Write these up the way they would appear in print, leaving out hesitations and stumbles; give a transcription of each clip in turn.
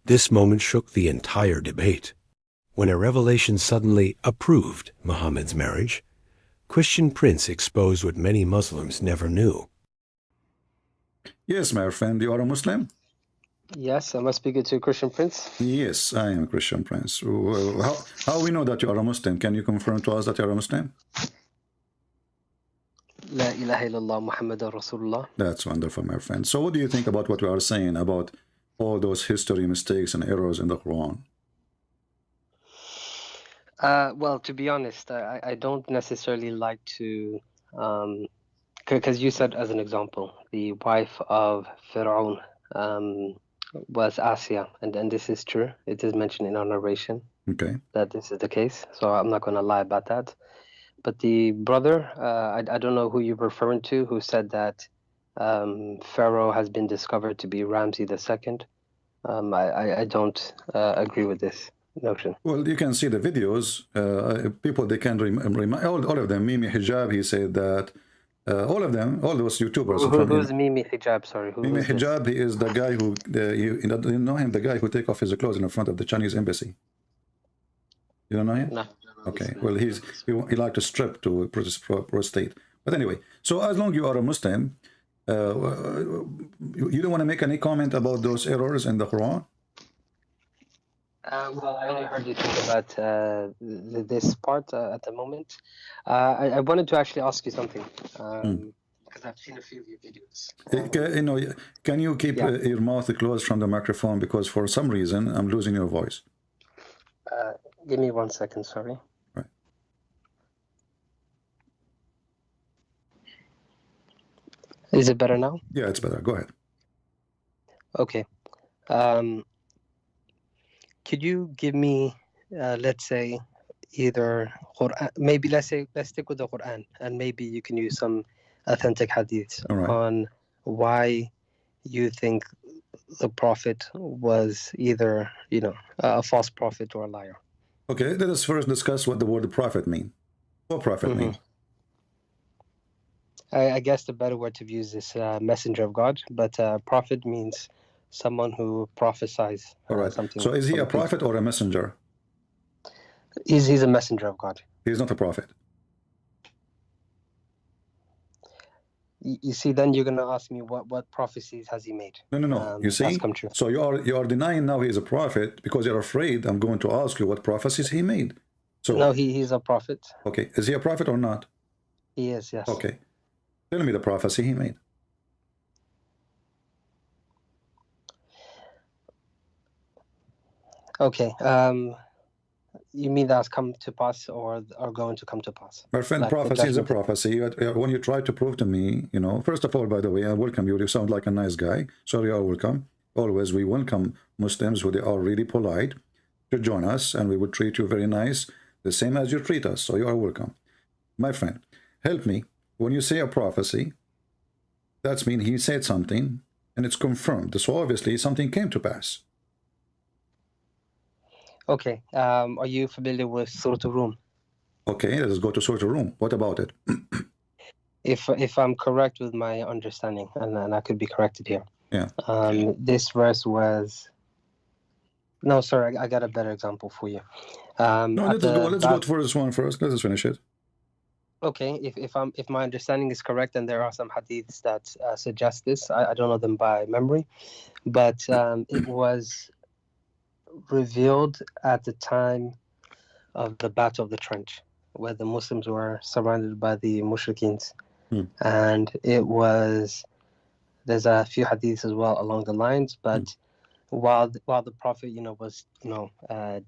This moment shook the entire debate. When a revelation suddenly approved Muhammad's marriage, Christian Prince exposed what many Muslims never knew. Yes, my friend, you are a Muslim? Yes, am I speaking to Christian Prince? Yes, I am a Christian Prince. How we know that you are a Muslim? Can you confirm to us that you are a Muslim? La ilaha illallah Muhammadur Rasulullah. That's wonderful, my friend. So what do you think about what we are saying about all those history mistakes and errors in the Quran? Well, to be honest, I don't necessarily like to, because you said as an example, the wife of Fir'aun was Asiya, and this is true. It is mentioned in our narration that this is the case, so I'm not going to lie about that. But the brother, I don't know who you're referring to, who said that Pharaoh has been discovered to be Ramses II. I don't agree with this notion. Well, you can see the videos. People, they can remind all of them. Mimi Hijab, he said that all of them, all those YouTubers. Who's Mimi Hijab? Sorry, Mimi Hijab, he is the guy who, you know him, the guy who take off his clothes in front of the Chinese embassy. You don't know him? No. Okay, well, he like to strip to prostate. But anyway, so as long as you are a Muslim, you don't want to make any comment about those errors in the Quran? Well, I only heard you talk about this part at the moment. I wanted to actually ask you something, because I've seen a few of your videos. Can you keep your mouth closed from the microphone, because for some reason I'm losing your voice. Give me 1 second, sorry. Right. Is it better now? Yeah, it's better. Go ahead. Okay. Could you give me, let's say, either Qur'an, maybe let's stick with the Quran, and maybe you can use some authentic hadiths on why you think the prophet was either, a false prophet or a liar. Okay, let us first discuss what the word prophet means. What prophet means? I guess the better word to use is messenger of God, but prophet means someone who prophesies something. So is he a prophet or a messenger? He's a messenger of God. He's not a prophet. You see, then you're going to ask me what prophecies has he made? No. You see, come true. So you are denying now he is a prophet because you're afraid I'm going to ask you what prophecies he made. So no, he's a prophet. Okay, is he a prophet or not? He is, yes. Okay, tell me the prophecy he made. Okay, you mean that's come to pass or are going to come to pass? My friend, like prophecy is a prophecy. When you try to prove to me, first of all, by the way, I welcome you. You sound like a nice guy. So you are welcome. Always, we welcome Muslims who they are really polite to join us, and we would treat you very nice, the same as you treat us. So you are welcome. My friend, help me. When you say a prophecy, that means he said something, and it's confirmed. So obviously, something came to pass. Okay, are you familiar with Surah Rum? Okay, let us go to Surah Rum. What about it? If I'm correct with my understanding, and I could be corrected here. Yeah. This verse was... No, sorry, I got a better example for you. No, let's go for this one first. Let us finish it. Okay, if my understanding is correct, and there are some hadiths that suggest this, I don't know them by memory, but it was revealed at the time of the Battle of the Trench, where the Muslims were surrounded by the mushrikins. And there's a few hadiths as well along the lines, but while the Prophet was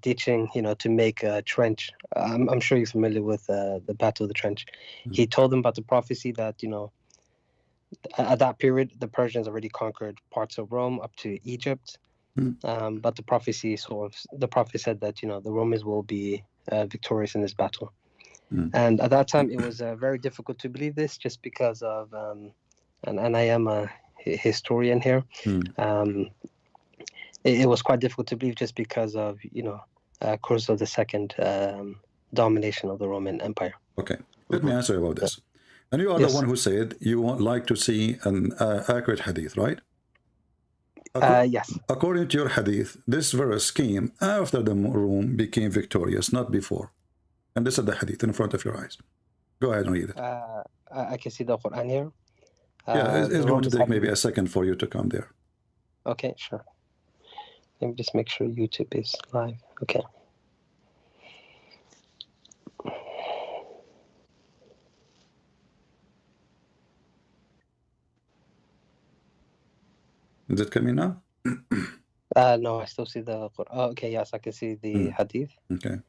ditching to make a trench, I'm sure you're familiar with the Battle of the Trench. He told them about the prophecy that at that period the Persians already conquered parts of Rome up to Egypt. But the prophet said that the Romans will be victorious in this battle. And at that time it was very difficult to believe this, just because of and I am a historian here. It was quite difficult to believe, just because of Khosrow II domination of the Roman Empire. Okay, let me answer about this. And you are the one who said you would like to see an accurate hadith, right? Yes. According to your hadith, this verse came after the Room became victorious, not before. And this is the hadith in front of your eyes. Go ahead and read it. I can see the Qur'an here. Yeah, it's the going to Romans take have- maybe a second for you to come there. Okay, sure. Let me just make sure YouTube is live. Okay. Is it coming now? No, I still see the Qur'an. Oh, okay, yes, I can see the hadith. Okay.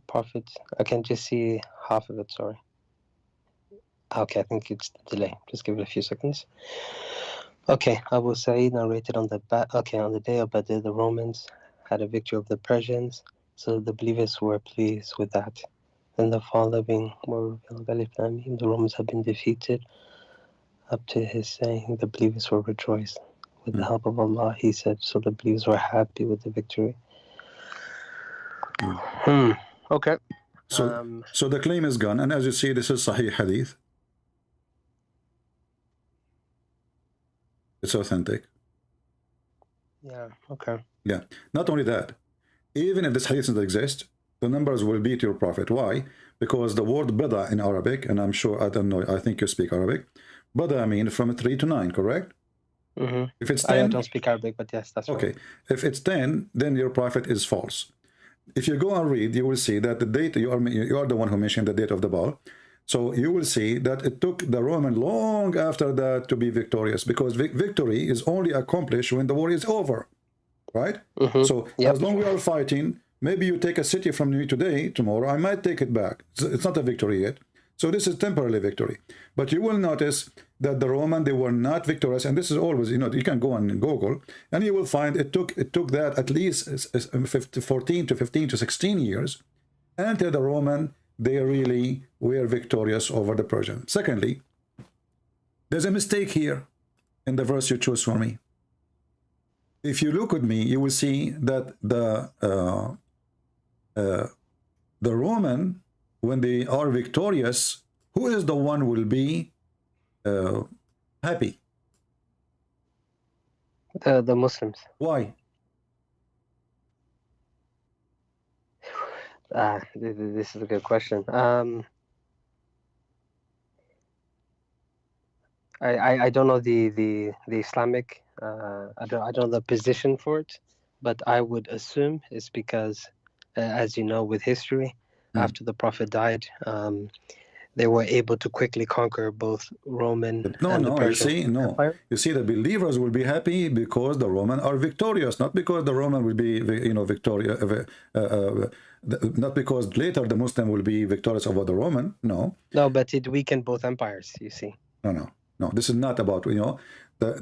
Prophet, I can just see half of it, sorry. Okay, I think it's the delay. Just give it a few seconds. Okay, Abu Sa'id narrated on the on the day of Badr, the Romans had a victory over the Persians, so the believers were pleased with that. Then the following were revealed. The Romans had been defeated. Up to his saying, the believers were rejoiced. With the help of Allah, he said, so the believers were happy with the victory. Okay. So the claim is gone, and as you see, this is Sahih Hadith. It's authentic. Yeah, okay. Yeah. Not only that, even if this hadith doesn't exist, the numbers will beat your prophet. Why? Because the word bada in Arabic, and I'm sure, I don't know, I think you speak Arabic. Bada means from 3 to 9, correct? Mm-hmm. If it's 10, I don't speak Arabic, but yes, that's okay. right. If it's 10, then your prophet is false. If you go and read, you will see that the date, you are the one who mentioned the date of the ball. So you will see that it took the Roman long after that to be victorious, because victory is only accomplished when the war is over, right? So as long as we are fighting, maybe you take a city from me today, tomorrow, I might take it back. It's not a victory yet. So this is temporary victory. But you will notice that the Roman, they were not victorious. And this is always, you know, you can go on Google and you will find it took that at least 14 to 15 to 16 years until the Roman, they really were victorious over the Persian. Secondly, there's a mistake here in the verse you chose for me. If you look at me, you will see that the Roman, when they are victorious, who is the one will be happy? The Muslims. Why? This is a good question. I don't know the Islamic. I don't know the position for it, but I would assume it's because, as you know, with history, after the Prophet died, they were able to quickly conquer both Roman and the Persian Empire. You see, the believers will be happy because the Roman are victorious, not because the Roman will be, you know, victorious, not because later the Muslim will be victorious over the Roman. No. No, but it weakened both empires, you see. No, this is not about, you know,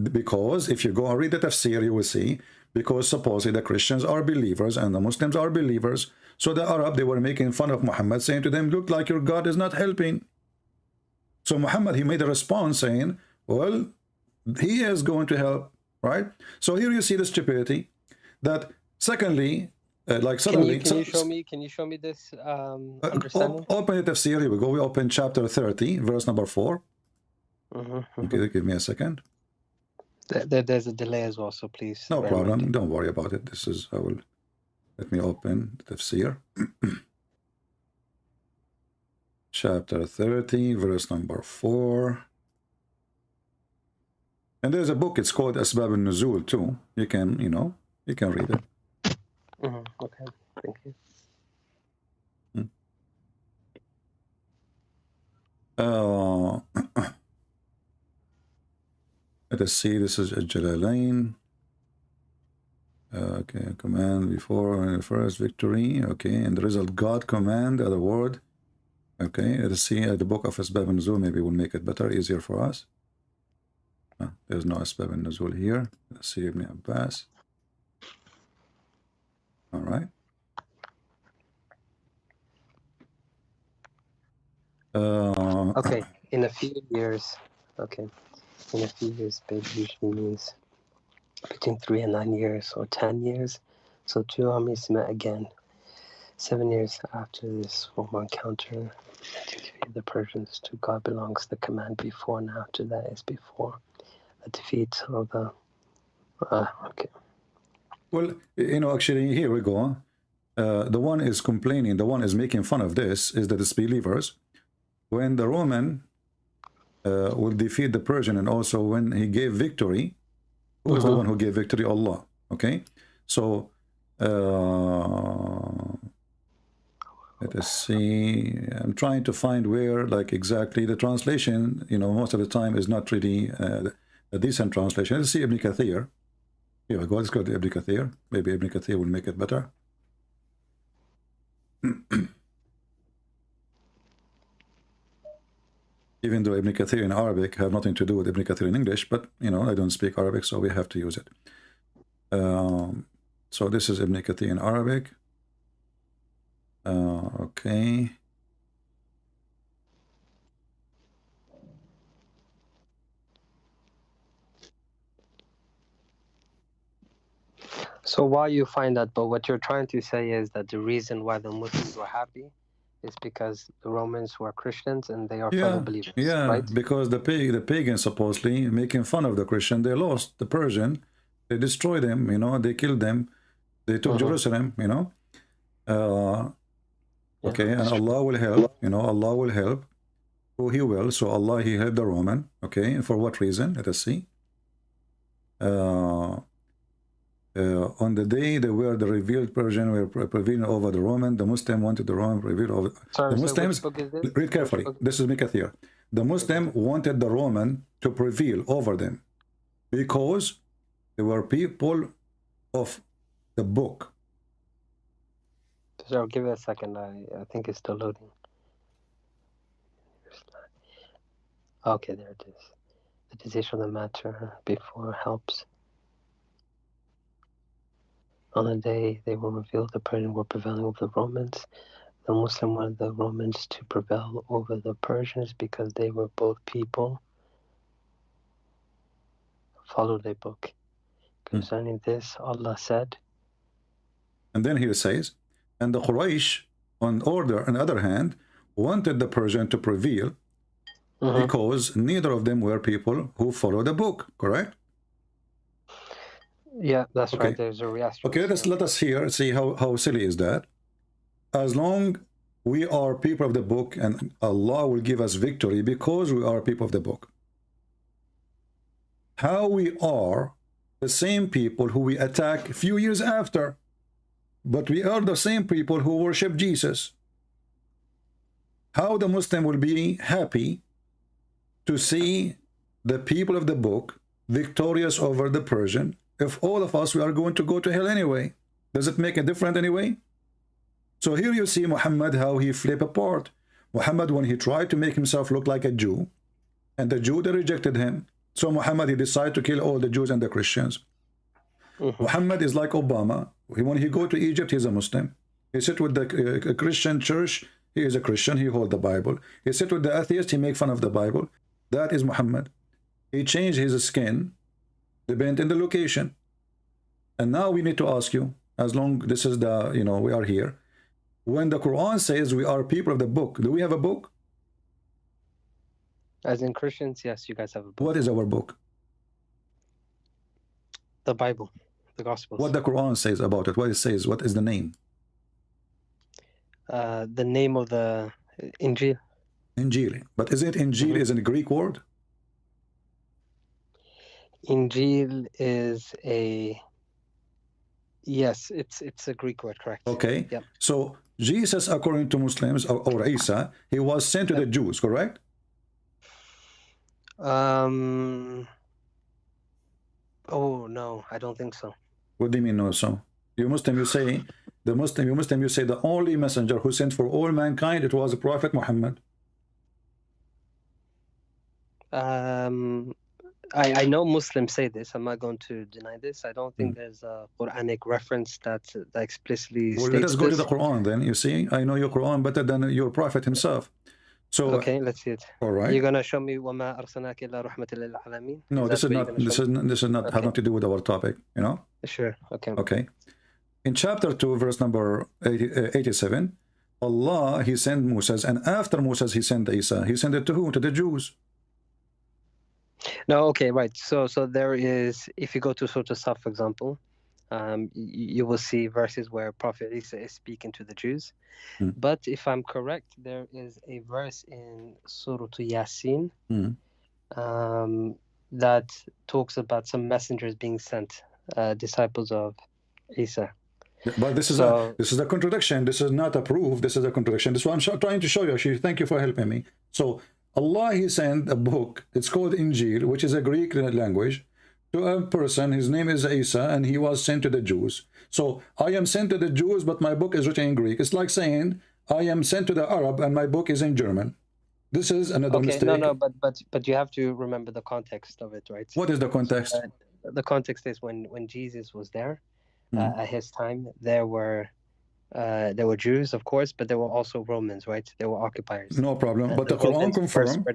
because if you go and read the tafsir, you will see, because supposedly the Christians are believers and the Muslims are believers. So the Arab, they were making fun of Muhammad, saying to them, look like your God is not helping. So Muhammad, he made a response saying, well, he is going to help, right? So here you see the stupidity. That secondly, like suddenly... Can you show me this understanding? Open the tafsir, here we go. We open chapter 30, verse number 4. Okay, give me a second. There's a delay as well, so please. No problem. Don't worry about it. This is, let me open the tafsir. Chapter 30, verse number 4. And there's a book, it's called Asbab al-Nuzul too. You can, you know, you can read it. Okay, thank you. Let us see, this is Jalalain. Okay, command before first victory. Okay, and the result God command, other word. Okay, let us see the book of Asbab al-Nuzul. Maybe will make it better, easier for us. There's no Asbab al-Nuzul here. Let's see Ibn Abbas. All right. Okay, in a few years. Okay, in a few years, babe usually means between 3 and 9 years or 10 years. So two armies met again 7 years after this formal encounter to defeat the Persians. To God belongs the command before and after that is before. defeat of the. Okay. Well, you know, actually, here we go. The one is complaining, the one is making fun of this, is the disbelievers. When the Roman will defeat the Persian, and also when he gave victory, who is the one who gave victory? Allah. Okay, so let us see. I'm trying to find where, like, exactly the translation, you know, most of the time is not really a decent translation. Let's see Ibn Kathir. Here we go. Let's go to Ibn Kathir. Maybe Ibn Kathir will make it better. Even though Ibn Kathir in Arabic have nothing to do with Ibn Kathir in English, but, you know, I don't speak Arabic, so we have to use it. So this is Ibn Kathir in Arabic. Okay. So while you find that, but what you're trying to say is that the reason why the Muslims were happy is because the Romans were Christians and they are fellow believers, right? Because the pagans supposedly making fun of the Christian, they lost the Persian, they destroyed them, you know, they killed them, they took Jerusalem, you know. Okay, and Allah will help, you know, Allah will help who He will. So Allah, He helped the Roman. Okay, and for what reason? Let us see. On the day they were the revealed Persian were prevailing over the Roman, the Muslim wanted the Roman revealed over the Muslims. Read carefully. This is Mikathir. The Muslim wanted the Roman to prevail over them because they were people of the book. So give it a second. I think it's still loading. Okay, there it is. The decision of the matter before helps. On the day they were revealed, the Persians were prevailing over the Romans. The Muslim wanted the Romans to prevail over the Persians because they were both people. Followed a book. Concerning this, Allah said. And then He says, and the Quraysh, on the other hand, wanted the Persian to prevail because neither of them were people who follow the book, correct? Yeah, that's right. There's a reaction. Okay, let us here see how silly is that. As long we are people of the book, and Allah will give us victory because we are people of the book. How we are the same people who we attack a few years after, but we are the same people who worship Jesus. How the Muslim will be happy to see the people of the book victorious over the Persian if all of us we are going to go to hell anyway? Does it make a difference anyway? So here you see Muhammad, how he flipped apart. Muhammad, when he tried to make himself look like a Jew, and the Jew, they rejected him. So Muhammad, he decided to kill all the Jews and the Christians. Muhammad is like Obama. When he go to Egypt, he's a Muslim. He sit with the Christian church, he is a Christian, he hold the Bible. He sit with the atheist, he make fun of the Bible. That is Muhammad. He changed his skin, depending on the location. And now we need to ask you, as long this is the, you know, we are here. When the Quran says we are people of the book, do we have a book? As in Christians, yes, you guys have a book. What is our book? The Bible, the Gospels. What the Quran says about it, what it says, what is the name? The name of the Injil. Injil. But is it Injil is a Greek word? Injil is a... Yes, it's a Greek word, correct. Okay. Yep. So Jesus, according to Muslims, or Isa, he was sent to the Jews, correct? Oh no, I don't think so. What do you mean no? So you Muslim, you say the only messenger who sent for all mankind, it was the Prophet Muhammad. I know Muslims say this. I'm not going to deny this. I don't think there's a Quranic reference that explicitly states let us go this. to the Quran then. You see, I know your Quran better than your Prophet himself. So okay, let's see it. All right. You're gonna show me وَمَا أَرْسَلْنَاكَ إِلَّا رَحْمَةً لِلْعَالَمِينَ? No, this is not have nothing to do with our topic, you know? Sure, okay. Okay. In chapter 2, verse number 87, Allah, he sent Moses, and after Moses, he sent Isa. He sent it to who? To the Jews. No, okay, right. So there is, if you go to Surah Saf, for example, you will see verses where Prophet Isa is speaking to the Jews. Mm. But if I'm correct, there is a verse in Surah Yasin Mm. that talks about some messengers being sent, disciples of Isa. But this is a contradiction. This is not a proof. This is a contradiction. This is what I'm trying to show you. Actually, thank you for helping me. So Allah, He sent a book. It's called Injil, which is a Greek language, to a person. His name is Isa, and he was sent to the Jews. So I am sent to the Jews, but my book is written in Greek. It's like saying I am sent to the Arab, and my book is in German. This is another mistake. No, but you have to remember the context of it, right? What is the context? The context is when Jesus was there. At his time, there were Jews, of course, but there were also Romans, right? They were occupiers. No problem. But the Quran confirmed.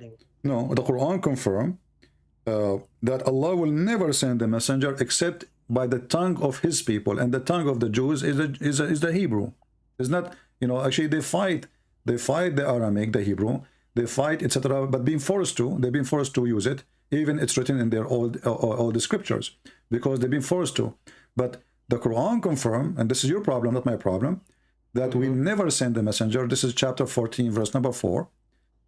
No, the Quran confirmed that Allah will never send a messenger except by the tongue of His people, and the tongue of the Jews is the Hebrew. It's not, you know. Actually, they fight the Aramaic, the Hebrew. They fight, etc. But they've been forced to use it. Even it's written in their old scriptures because they've been forced to. But the Quran confirmed, and this is your problem, not my problem, that we never send a messenger. This is chapter 14, verse number 4.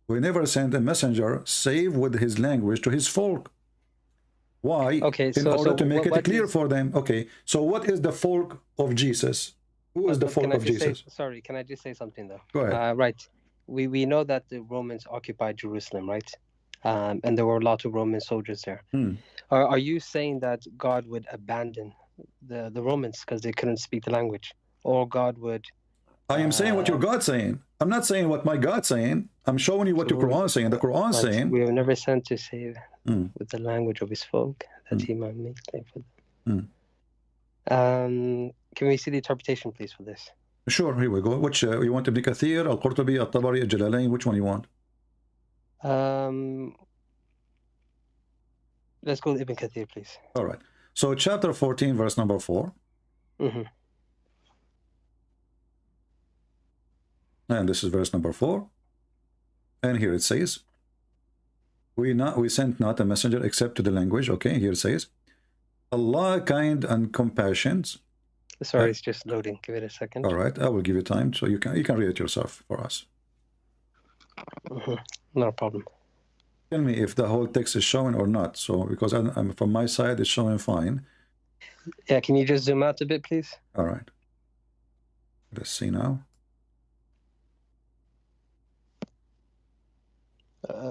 We never send a messenger save with his language to his folk. Why? Okay, in order to make it clear for them. Okay, so what is the folk of Jesus? Who is the folk of Jesus? Sorry, can I just say something though? Go ahead. Right. We know that the Romans occupied Jerusalem, right? And there were a lot of Roman soldiers there. Are you saying that God would abandon the Romans because they couldn't speak the language, or God would? I am saying what your God's saying. I'm not saying what my God's saying. I'm showing you what your Quran is saying. The Quran is saying we were never sent to save with the language of His folk that He might make clear for them. Can we see the interpretation, please, for this? Sure. Here we go. Which you want? Ibn Kathir, Al-Qurtubi, Al-Tabari, Al-Jalalain? Which one you want? Let's go with Ibn Kathir, please. All right. So chapter 14, verse number 4. And this is verse number 4. And here it says, we sent not a messenger except to the language. Okay, here it says, Allah kind and compassionate. Sorry, it's just loading. Give it a second. All right, I will give you time so you can read it yourself for us. No problem. Tell me if the whole text is showing or not. So because I'm from my side, it's showing fine. Yeah, can you just zoom out a bit, please? All right. Let's see now.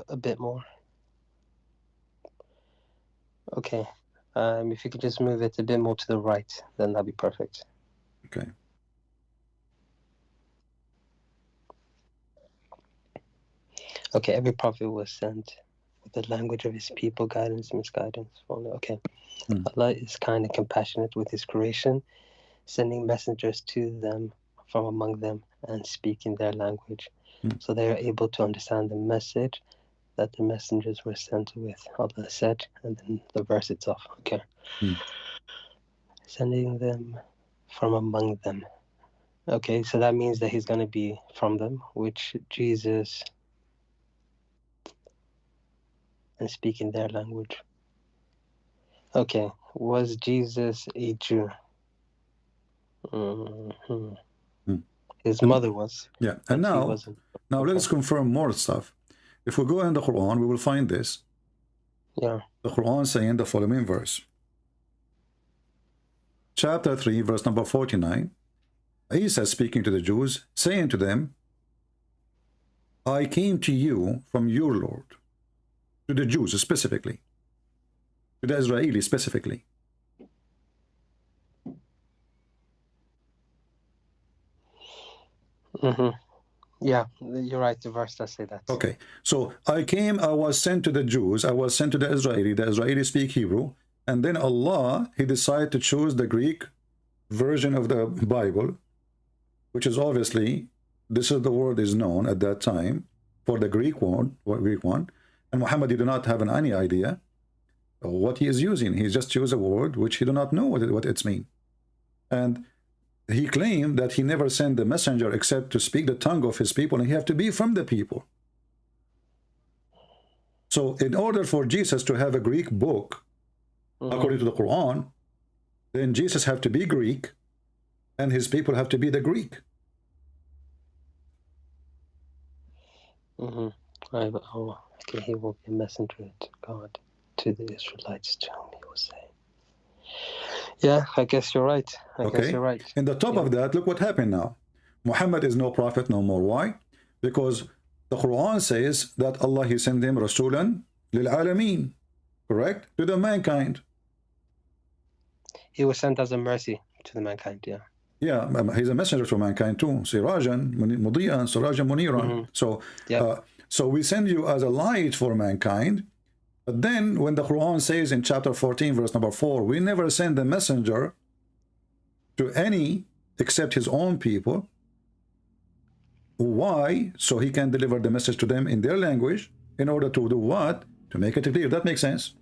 A bit more. Okay. If you could just move it a bit more to the right, then that'd be perfect. Okay. Okay, every prophet was sent with the language of his people, guidance, misguidance. Okay. Allah is kind and compassionate with His creation, sending messengers to them from among them and speaking their language. So they are able to understand the message that the messengers were sent with, Allah said, and then the verse itself. Okay. Sending them from among them. Okay, so that means that He's going to be from them, which Jesus, and speaking their language. Okay, was Jesus a Jew? His mother was. Yeah, and now let us confirm more stuff. If we go in the Quran, we will find this. Yeah. The Quran saying the following verse. Chapter 3, verse number 49. Isa speaking to the Jews, saying to them, I came to you from your Lord. To the Jews specifically. To the Israelis specifically. Yeah, you're right. The verse does say that. Okay, so I was sent to the Jews, I was sent to the Israelis speak Hebrew, and then Allah, He decided to choose the Greek version of the Bible, which is obviously, this is the word is known at that time for the Greek one, and Muhammad, he did not have any idea what he is using. He just used a word which he do not know what it's mean. And he claimed that he never sent the messenger except to speak the tongue of his people, and he have to be from the people. So in order for Jesus to have a Greek book, according to the Quran, then Jesus have to be Greek, and his people have to be the Greek. Okay, he will be a messenger to God, to the Israelites, to whom he will say. Yeah, I guess you're right. I guess you're right. In the top of that, look what happened now. Muhammad is no prophet no more. Why? Because the Quran says that Allah, he sent him Rasulan lil Alameen, correct? To the mankind. He was sent as a mercy to the mankind, yeah. Yeah, he's a messenger to mankind too. Sirajan Mudiyan, Sirajan Muniran. So we send you as a light for mankind. But then when the Quran says in chapter 14, verse number 4, we never send a messenger to any except his own people. Why? So he can deliver the message to them in their language in order to do what? To make it clear. That makes sense.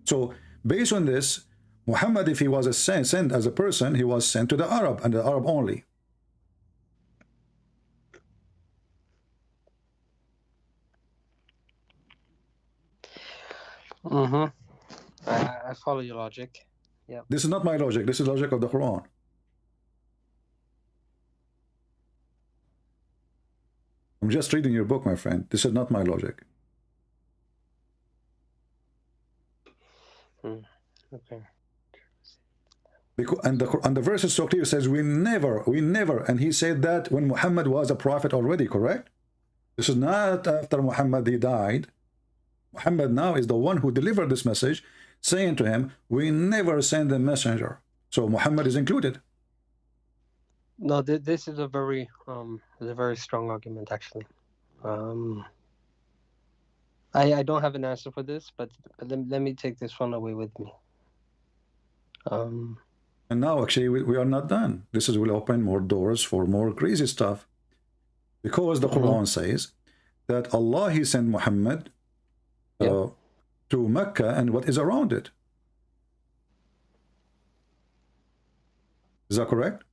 So based on this, Muhammad, if he was sent as a person, he was sent to the Arab and the Arab only. I follow your logic. Yeah. This is not my logic. This is logic of the Quran. I'm just reading your book, my friend. This is not my logic. Okay. Because, and the verse is so clear. It says, we never, and he said that when Muhammad was a prophet already, correct? This is not after Muhammad, he died. Muhammad now is the one who delivered this message, saying to him, we never send a messenger. So Muhammad is included. No, this is a very strong argument, actually. I don't have an answer for this, but let me take this one away with me. And now, actually, we are not done. This will open more doors for more crazy stuff. Because the Quran says that Allah, he sent Muhammad to Mecca and what is around it. Is that correct?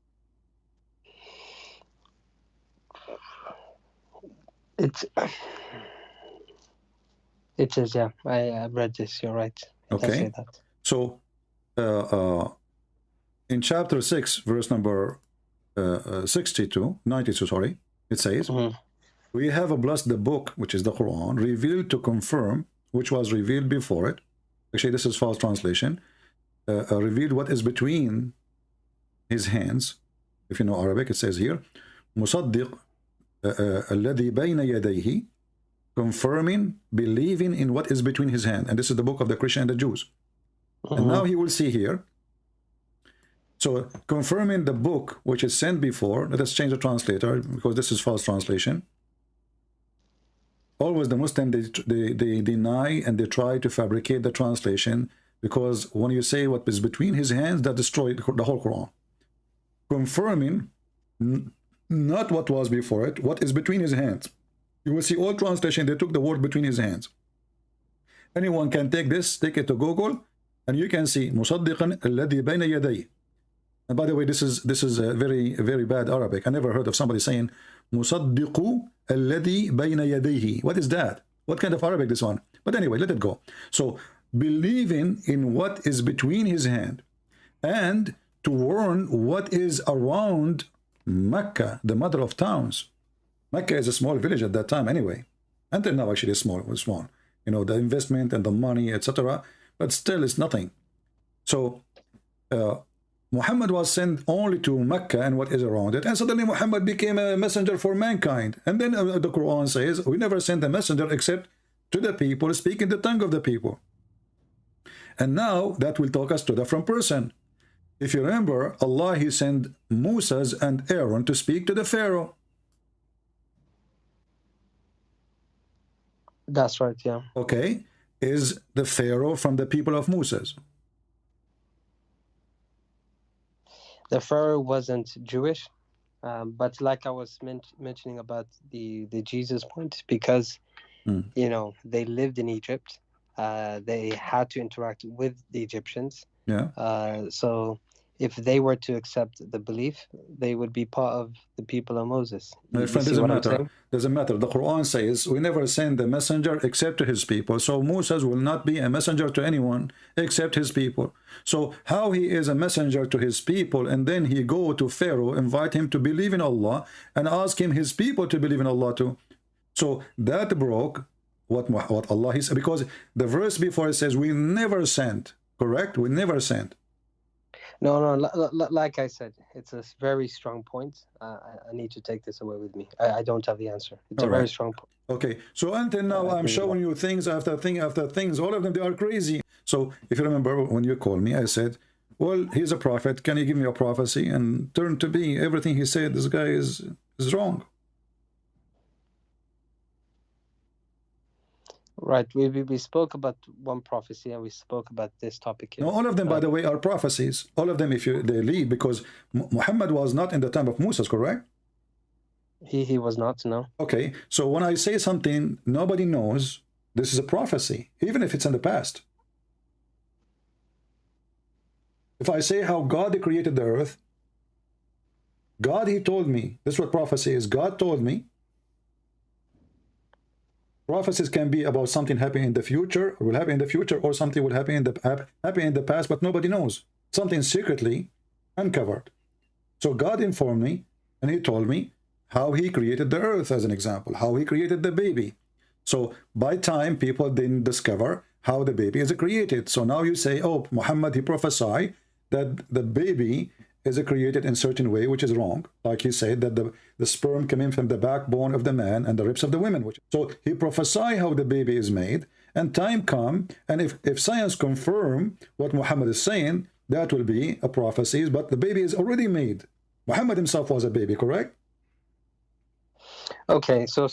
It is, yeah. I read this. You're right. Okay. I say that. So, in chapter 6, verse number 92, sorry, it says, we have blessed the book, which is the Quran, revealed to confirm, which was revealed before it. Actually, this is false translation. Revealed what is between his hands. If you know Arabic, it says here, مصدق الذي بين يديه, confirming, believing in what is between his hand. And this is the book of the Christian and the Jews. And now he will see here. So confirming the book which is sent before. Let us change the translator because this is false translation. Always the Muslim, they deny and they try to fabricate the translation, because when you say what is between his hands, that destroyed the whole Quran. Confirming not what was before it, what is between his hands. You will see all translation, they took the word between his hands. Anyone can take this, take it to Google, and you can see مصدقا الذي بين يديه. And by the way, this is a very bad Arabic. I never heard of somebody saying مصدق الذي بين يديه. What is that? What kind of Arabic this one? But anyway, let it go. So believing in what is between his hand, and to warn what is around Mecca, the mother of towns. Mecca is a small village at that time anyway. Until now, actually, it's small. You know, the investment and the money, etc. But still, it's nothing. So, Muhammad was sent only to Mecca and what is around it. And suddenly, Muhammad became a messenger for mankind. And then the Quran says, we never sent a messenger except to the people, speaking the tongue of the people. And now, that will talk us to the different person. If you remember, Allah, he sent Moses and Aaron to speak to the Pharaoh. That's right, yeah. Okay. Is the Pharaoh from the people of Moses? The Pharaoh wasn't Jewish, but like I was mentioning about the Jesus point, because, you know, they lived in Egypt. They had to interact with the Egyptians. Yeah. So if they were to accept the belief, they would be part of the people of Moses. My You friend, see doesn't what I'm matter. saying? Doesn't matter. The Quran says we never send the messenger except to his people. So Moses will not be a messenger to anyone except his people. So how he is a messenger to his people, and then he go to Pharaoh, invite him to believe in Allah, and ask him his people to believe in Allah too. So that broke what Allah is, because the verse before it says we never sent. Correct? We never sent. No, like I said, it's a very strong point. I need to take this away with me. I don't have the answer. It's All a very right. strong point. Okay, so until now I'm showing you things after thing after things. All of them, they are crazy. So if you remember when you called me, I said, well, he's a prophet. Can you give me a prophecy? And turned to be everything he said, this guy is wrong. Right. We spoke about one prophecy and we spoke about this topic here. No, all of them, by the way, are prophecies. All of them, if they lead, because Muhammad was not in the time of Moses, correct? He was not, no. Okay, so when I say something nobody knows, this is a prophecy, even if it's in the past. If I say how God created the earth, God, he told me, this is what prophecy is. God told me. Prophecies can be about something happening in the future, or will happen in the future, or something will happen in the past, but nobody knows. Something secretly uncovered. So God informed me, and he told me how he created the earth, as an example, how he created the baby. So by time, people didn't discover how the baby is created. So now you say, oh, Muhammad, he prophesied that the baby is created in a certain way, which is wrong. Like he said that the sperm came in from the backbone of the man and the ribs of the women. So he prophesied how the baby is made, and time come, and if science confirm what Muhammad is saying, that will be a prophecy, but the baby is already made. Muhammad himself was a baby, correct? Okay, so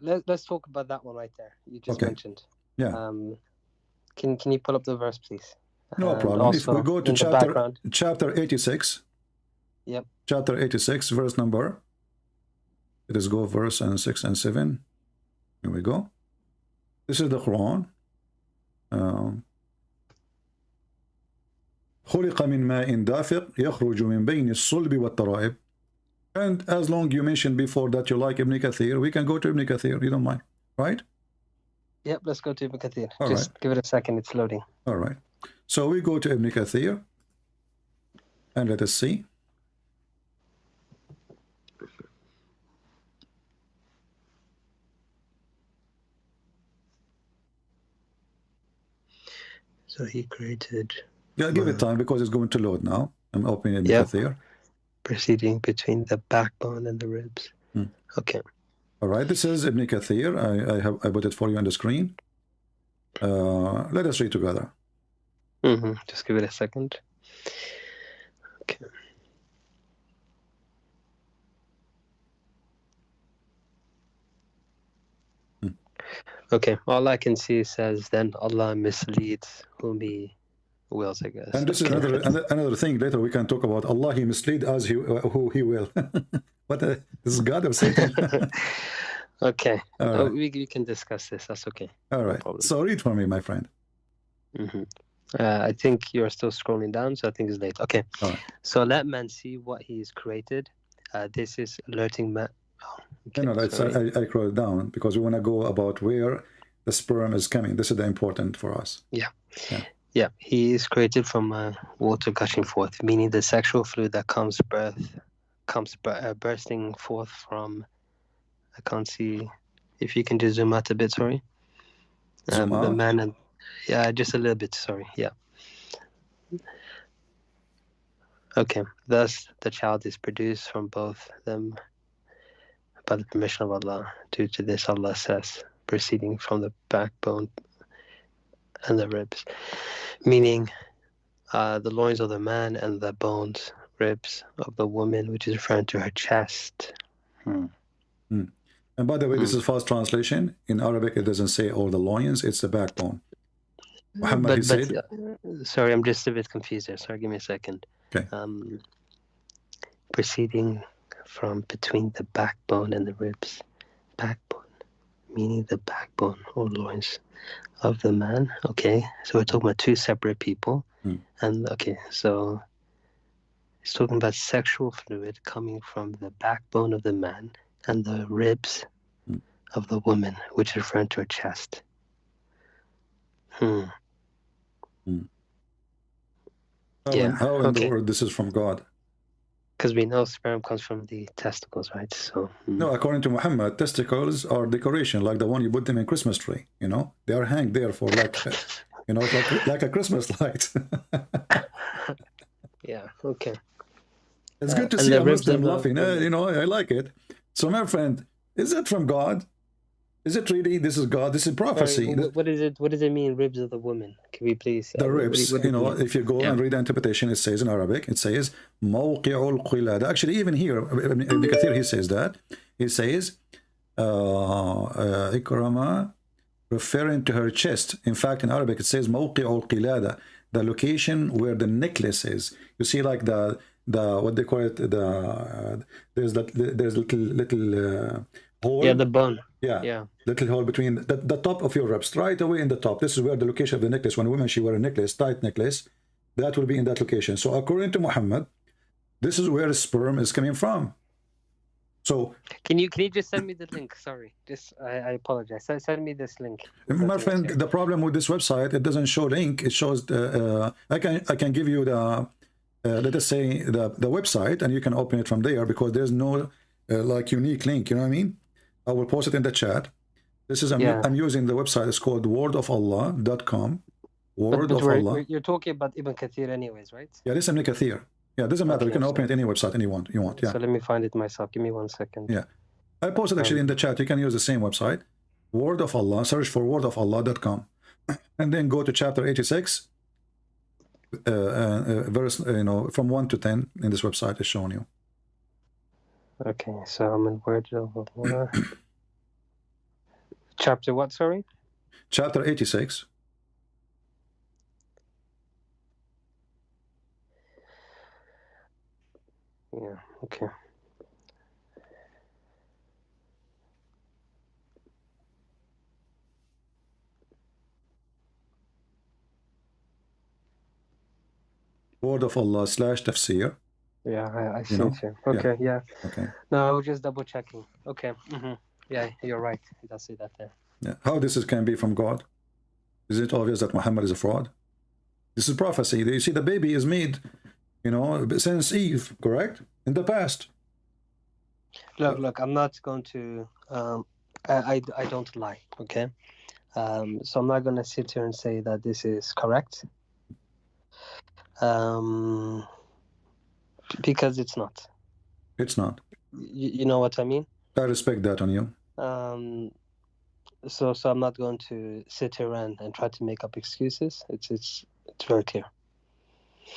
let's talk about that one right there. You just mentioned. Yeah. Can you pull up the verse, please? No problem. If we go to chapter 86. Yep. Chapter 86, verse number. Let us go verse 6 and 7. Here we go. This is the Quran. خلق من ماء دافق يخرج من بين الصلب والترائب. And as long you mentioned before that you like Ibn Kathir, we can go to Ibn Kathir. You don't mind, right? Yep, let's go to Ibn Kathir. All Just right. give it a second. It's loading. All right. So we go to Ibn Kathir, and let us see. So he created... Yeah, give it time because it's going to load now. I'm opening Ibn Kathir. Proceeding between the backbone and the ribs. Okay. All right, this is Ibn Kathir. I put it for you on the screen. Let us read together. Just give it a second. Okay. Okay, all I can see says, then Allah misleads whom he wills, I guess. And this is another thing. Later we can talk about Allah. He mislead us who he will. But this is God or Satan? Okay. Right. We can discuss this. That's okay. All right. No, so read for me, my friend. I think you're still scrolling down, so I think it's late. Okay. All right. So let man see what he has created. This is alerting man. Oh, okay, no, I scrolled down because we want to go about where the sperm is coming. This is the important for us. Yeah. He is created from water gushing forth, meaning the sexual fluid that comes bursting forth from. I can't see if you can just zoom out a bit. Sorry. Zoom out? The man and just a little bit. Sorry. Yeah. Okay. Thus, the child is produced from both them by the permission of Allah. Due to this, Allah says, proceeding from the backbone and the ribs, meaning the loins of the man and the bones, ribs of the woman, which is referring to her chest. And by the way, this is fast translation. In Arabic, it doesn't say all the loins; it's the backbone. Muhammad, he said. Sorry, I'm just a bit confused there. Sorry, give me a second. Okay. Proceeding from between the backbone and the ribs. Backbone, meaning the backbone or loins of the man. Okay, so we're talking about two separate people. And okay, so It's talking about sexual fluid coming from the backbone of the man and the ribs of the woman, which is referring to her chest. How Yeah. in the world this is from God? Because we know sperm comes from the testicles, right? So No, according to Muhammad, testicles are decoration, like the one you put them in Christmas tree. You know, they are hanged there for like, you know, like a Christmas light. yeah, okay. It's good to see a Muslim laughing. You know, I like it. So, my friend, is it from God? Is it really? This is God. This is prophecy. Sorry, what is it? What does it mean? Ribs of the woman? Can we please? The ribs. What you know, if you go and read the interpretation, it says in Arabic, it says موقع القلادة. Actually, even here, Ibn Kathir, he says that. He says Ikrama, referring to her chest. In fact, in Arabic, it says موقع القلادة, the location where the necklace is. You see, like the what they call it, there's little hole. Yeah, the bone. Yeah, little hole between the top of your ribs, right away in the top. This is where the location of the necklace. When women, she wear a necklace, tight necklace, that will be in that location. So according to Muhammad, this is where sperm is coming from. So can you just send me the link? Sorry, just I apologize. Send me this link. My friend, the problem with this website, it doesn't show link. It shows I can give you the let us say the website, and you can open it from there, because there's no like unique link. You know what I mean? I will post it in the chat. This is I'm using the website. It's called wordofallah.com. Word of Allah. You're talking about Ibn Kathir anyways, right? Yeah, this is Ibn Kathir. Yeah, doesn't matter. You can open it any website you want. Yeah. So let me find it myself. Give me 1 second. Yeah. I posted actually in the chat. You can use the same website. Word of Allah. Search for wordofallah.com. And then go to chapter 86. Verse, from 1 to 10 in this website is showing you. Okay, so I'm in Word of Allah. Chapter what, sorry? Chapter 86. Yeah, okay. Word of Allah / tafsir. Yeah, I see it here. Okay, yeah. Okay. No, I was just double checking. Okay. Yeah, you're right. It does say that there. Yeah. How this can be from God? Is it obvious that Muhammad is a fraud? This is prophecy. You see, the baby is made, since Eve, correct? In the past. Look, I'm not going to I don't lie, okay? So I'm not gonna sit here and say that this is correct. Because it's not. It's not. You know what I mean? I respect that on you. So I'm not going to sit here and try to make up excuses. It's very clear.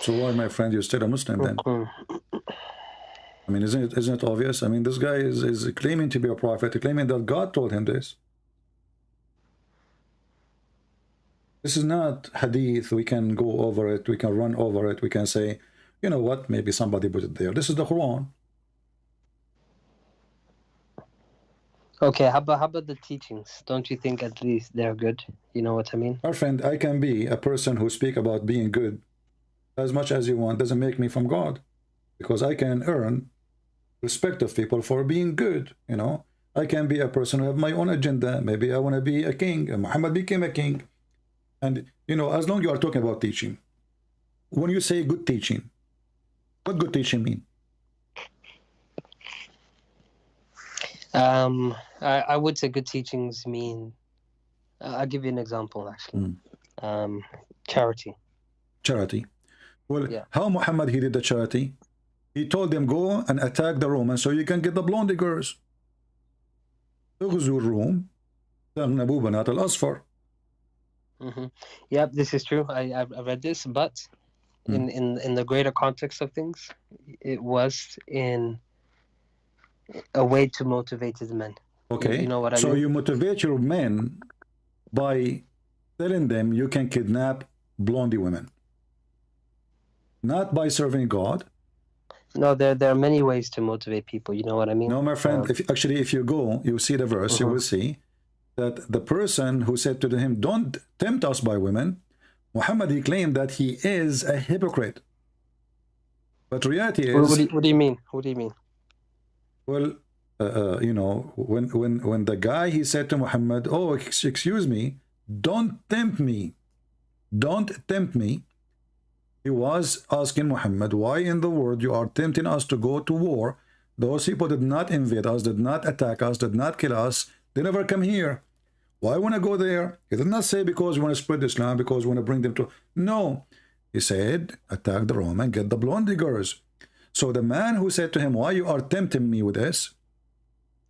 So why, my friend, you're still a Muslim then? I mean, isn't it obvious? I mean, this guy is claiming to be a prophet, claiming that God told him this. This is not hadith. We can go over it. We can run over it. We can say, you know what, maybe somebody put it there. This is the Quran. Okay, how about the teachings? Don't you think at least they're good? You know what I mean? Our friend, I can be a person who speak about being good as much as you want. Doesn't make me from God, because I can earn respect of people for being good. I can be a person who have my own agenda. Maybe I want to be a king. Muhammad became a king. And, as long as you are talking about teaching, when you say good teaching, what good teaching mean? I would say good teachings mean, I'll give you an example, actually. Charity. Charity. Well, how Muhammad, he did the charity? He told them, go and attack the Romans so you can get the blondie girls. اغزوا الروم تغنبوا بنات الأصفر. Yeah, this is true. I read this, but in the greater context of things, it was in a way to motivate his men. Okay. You know what I mean? So you motivate your men by telling them you can kidnap blondie women, not by serving God. No, there are many ways to motivate people. You know what I mean? No, my friend. If you go, you see the verse. You will see that the person who said to him, "Don't tempt us by women," Muhammad, he claimed that he is a hypocrite. But reality is, What do you mean? What do you mean? well, you know, when the guy, he said to Muhammad, oh, excuse me, don't tempt me, don't tempt me. He was asking Muhammad, why in the world you are tempting us to go to war? Those people did not invade us, did not attack us, did not kill us. They never come here. Why want to go there? He did not say because we want to spread Islam, because we want to bring them to... No. He said, attack the Roman, get the blonde diggers. So the man who said to him, why you are tempting me with this,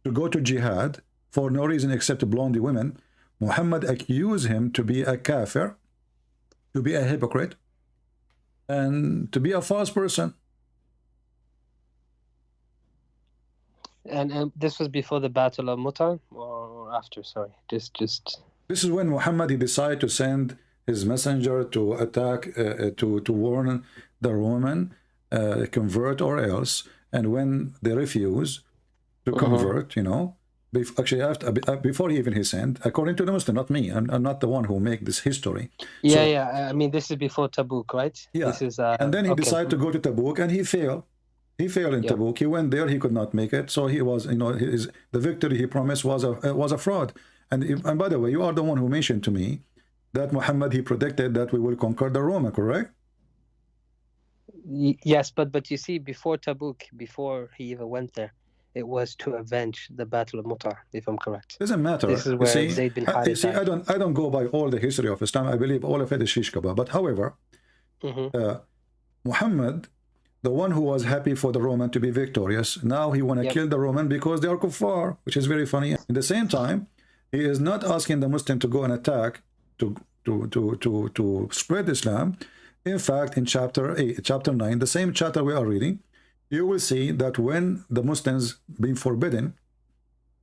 to go to jihad, for no reason except blondie women, Muhammad accused him to be a kafir, to be a hypocrite, and to be a false person. And this was before the Battle of Mu'tah or after? Sorry, just. This is when Muhammad, he decided to send his messenger to attack, to warn the Roman, convert or else. And when they refuse to convert, you know, actually after, before he sent, according to the Muslim, not me, I'm not the one who make this history. Yeah, so, yeah. I mean, this is before Tabuk, right? Yeah. This is, and then he decided to go to Tabuk, and he failed. He failed in Tabuk. He went there. He could not make it. So he was, you know, the victory he promised was a fraud. And by the way, you are the one who mentioned to me that Muhammad, he predicted that we will conquer the Rome, correct? Yes, but you see, before Tabuk, before he even went there, it was to avenge the Battle of Mu'tah, if I'm correct. Doesn't matter. This is where Zayd bin Harith. You see, I don't go by all the history of Islam. I believe all of it is shish kebab. But however, Muhammad, the one who was happy for the Roman to be victorious, now he want to kill the Roman because they are kuffar, which is very funny. In the same time, he is not asking the Muslim to go and attack to spread Islam. In fact, in chapter 9, the same chapter we are reading, you will see that when the Muslims being forbidden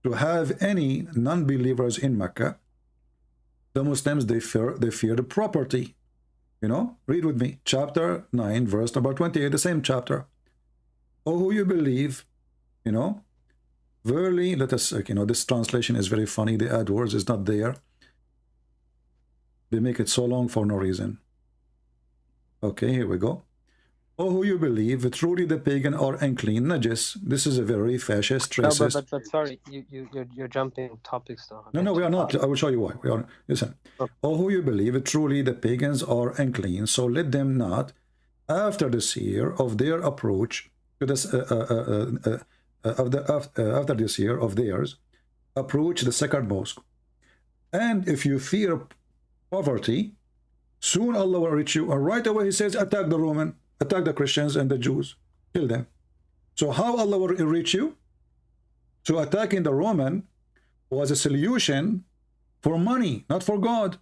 to have any non-believers in Mecca, the Muslims, they fear the property. You know, read with me, chapter 9, verse number 28, the same chapter. Oh, who you believe, you know, verily, let us, you know, this translation is very funny. The add words is not there. They make it so long for no reason. Okay, here we go. Oh, who you believe, truly the pagan or unclean, najis. This is a very fascist, racist. No, but sorry, you're jumping topics though. No, we are not. I will show you why. We are. Listen. Okay. Oh, who you believe, truly the pagans are unclean, so let them not, after this year of their approach to this, after this year of theirs, approach the sacred mosque. And if you fear poverty, soon Allah will reach you. And right away He says, attack the Roman, attack the Christians and the Jews, kill them. So how Allah will reach you? So attacking the Roman was a solution for money, not for God.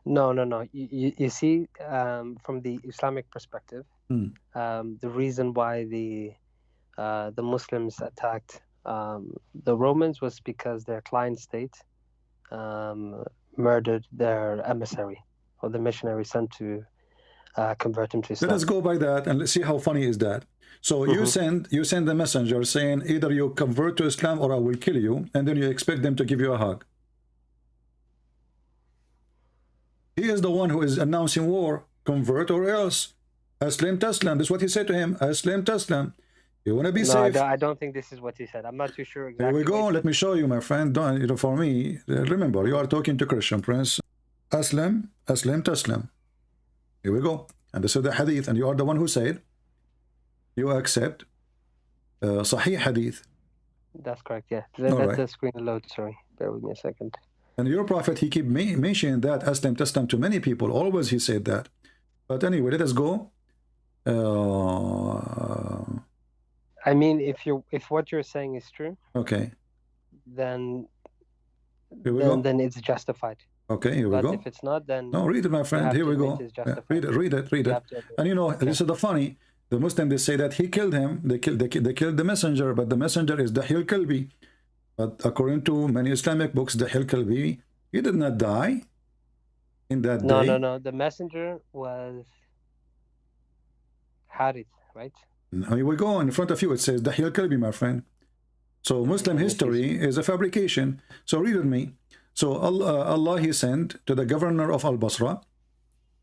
No. You see, from the Islamic perspective, the reason why the Muslims attacked the Romans was because their client state murdered their emissary, or the missionary sent to convert him to Islam. Let us go by that and let's see how funny is that. So you send the messenger saying either you convert to Islam or I will kill you, and then you expect them to give you a hug. He is the one who is announcing war. Convert or else. Aslim taslam. That's what he said to him. Aslim taslam. You want to be safe? I don't think this is what he said. I'm not too sure exactly. Here we go. Let me show you, my friend. Don't, you know, for me, remember, you are talking to Christian Prince. Aslam taslam. Here we go. And this is the hadith, and you are the one who said you accept Sahih hadith. That's correct, yeah. Let the screen load, sorry. Bear with me a second. And your prophet, he keep mentioning that Aslam taslam to many people. Always he said that. But anyway, let us go. I mean, if what you're saying is true, okay, then it's justified. Okay, here we go. But if it's not, then no, read it, my friend. Here we go. Yeah, read it. And you know, this is the funny. The Muslims, they say that he killed him. They killed the messenger, but the messenger is Dahil Kalbi. But according to many Islamic books, Dahil Kalbi, he did not die in that day. No. The messenger was Harith, right? Now here we go. In front of you, it says Dahil Kalbi, my friend. So Muslim history is a fabrication. So read with me. So Allah he sent to the governor of Al-Basra,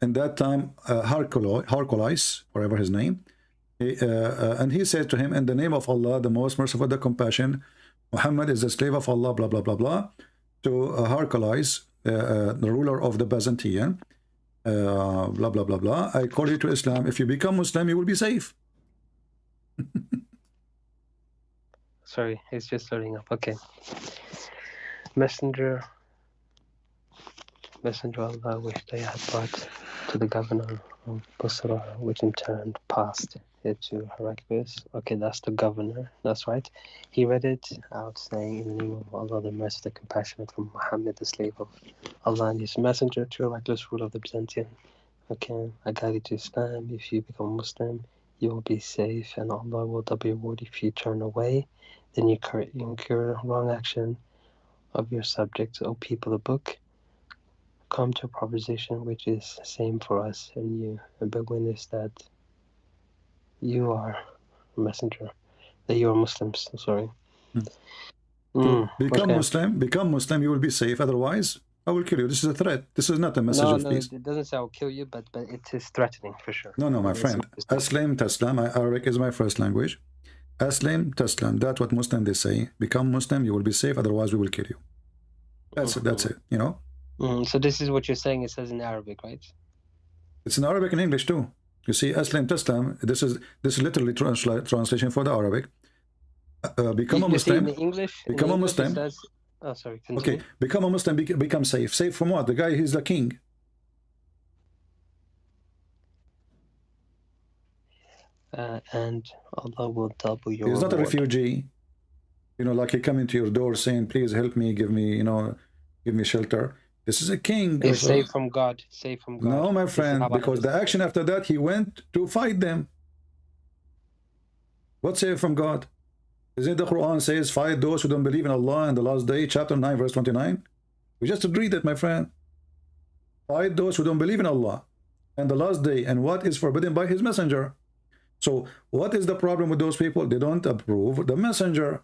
in that time Hercules, whatever his name, And he said to him, in the name of Allah, the most merciful, the compassion, Muhammad is the slave of Allah, blah, blah, blah, blah, to Hercules, the ruler of the Byzantine, blah, blah, blah, blah. I call you to Islam. If you become Muslim, you will be safe. Sorry, it's just loading up. Okay. Messenger of Allah, which they had brought to the governor of Basra, which in turn passed it to Heraclius. Okay, that's the governor. That's right. He read it out, saying, in the name of Allah, the merciful, the compassionate, from Muhammad, the slave of Allah and his messenger, to Heraclius, ruler of the Byzantine. Okay, I guide you to Islam. If you become Muslim, you will be safe, and Allah will double your reward. If you turn away, then you incur wrong action of your subjects, O people of the book. Come to a proposition which is the same for us and you, and bear witness that you are a messenger, that you are Muslims. Sorry. So become Okay. Muslim, you will be safe. Otherwise, I will kill you. This is a threat. This is not a message of peace. It doesn't say I'll kill you, but it is threatening for sure. No, my friend. Aslam Taslam. Arabic is my first language. Aslam Taslam. That's what Muslim they say. Become Muslim, you will be safe. Otherwise, we will kill you. That's it. That's it. You know. So this is what you're saying. It says in Arabic, right? It's in Arabic and English too. You see, Aslam Taslam. This is literally translation for the Arabic. Become a Muslim. In English, become a Muslim. Says, oh, sorry. Continue. Okay, become a Muslim. Become safe. Safe from what? The guy, he's the king. And Allah will double your He's not a reward. refugee. You know, like he come into your door saying, "Please help me. Give me, give me shelter." This is a king. He's safe from God. Safe from God. No, my friend, because the action after that, he went to fight them. What's safe from God? Isn't the Quran says, fight those who don't believe in Allah in the last day, chapter 9, verse 29? We just read that, my friend. Fight those who don't believe in Allah and the last day and what is forbidden by his messenger. So what is the problem with those people? They don't approve the messenger.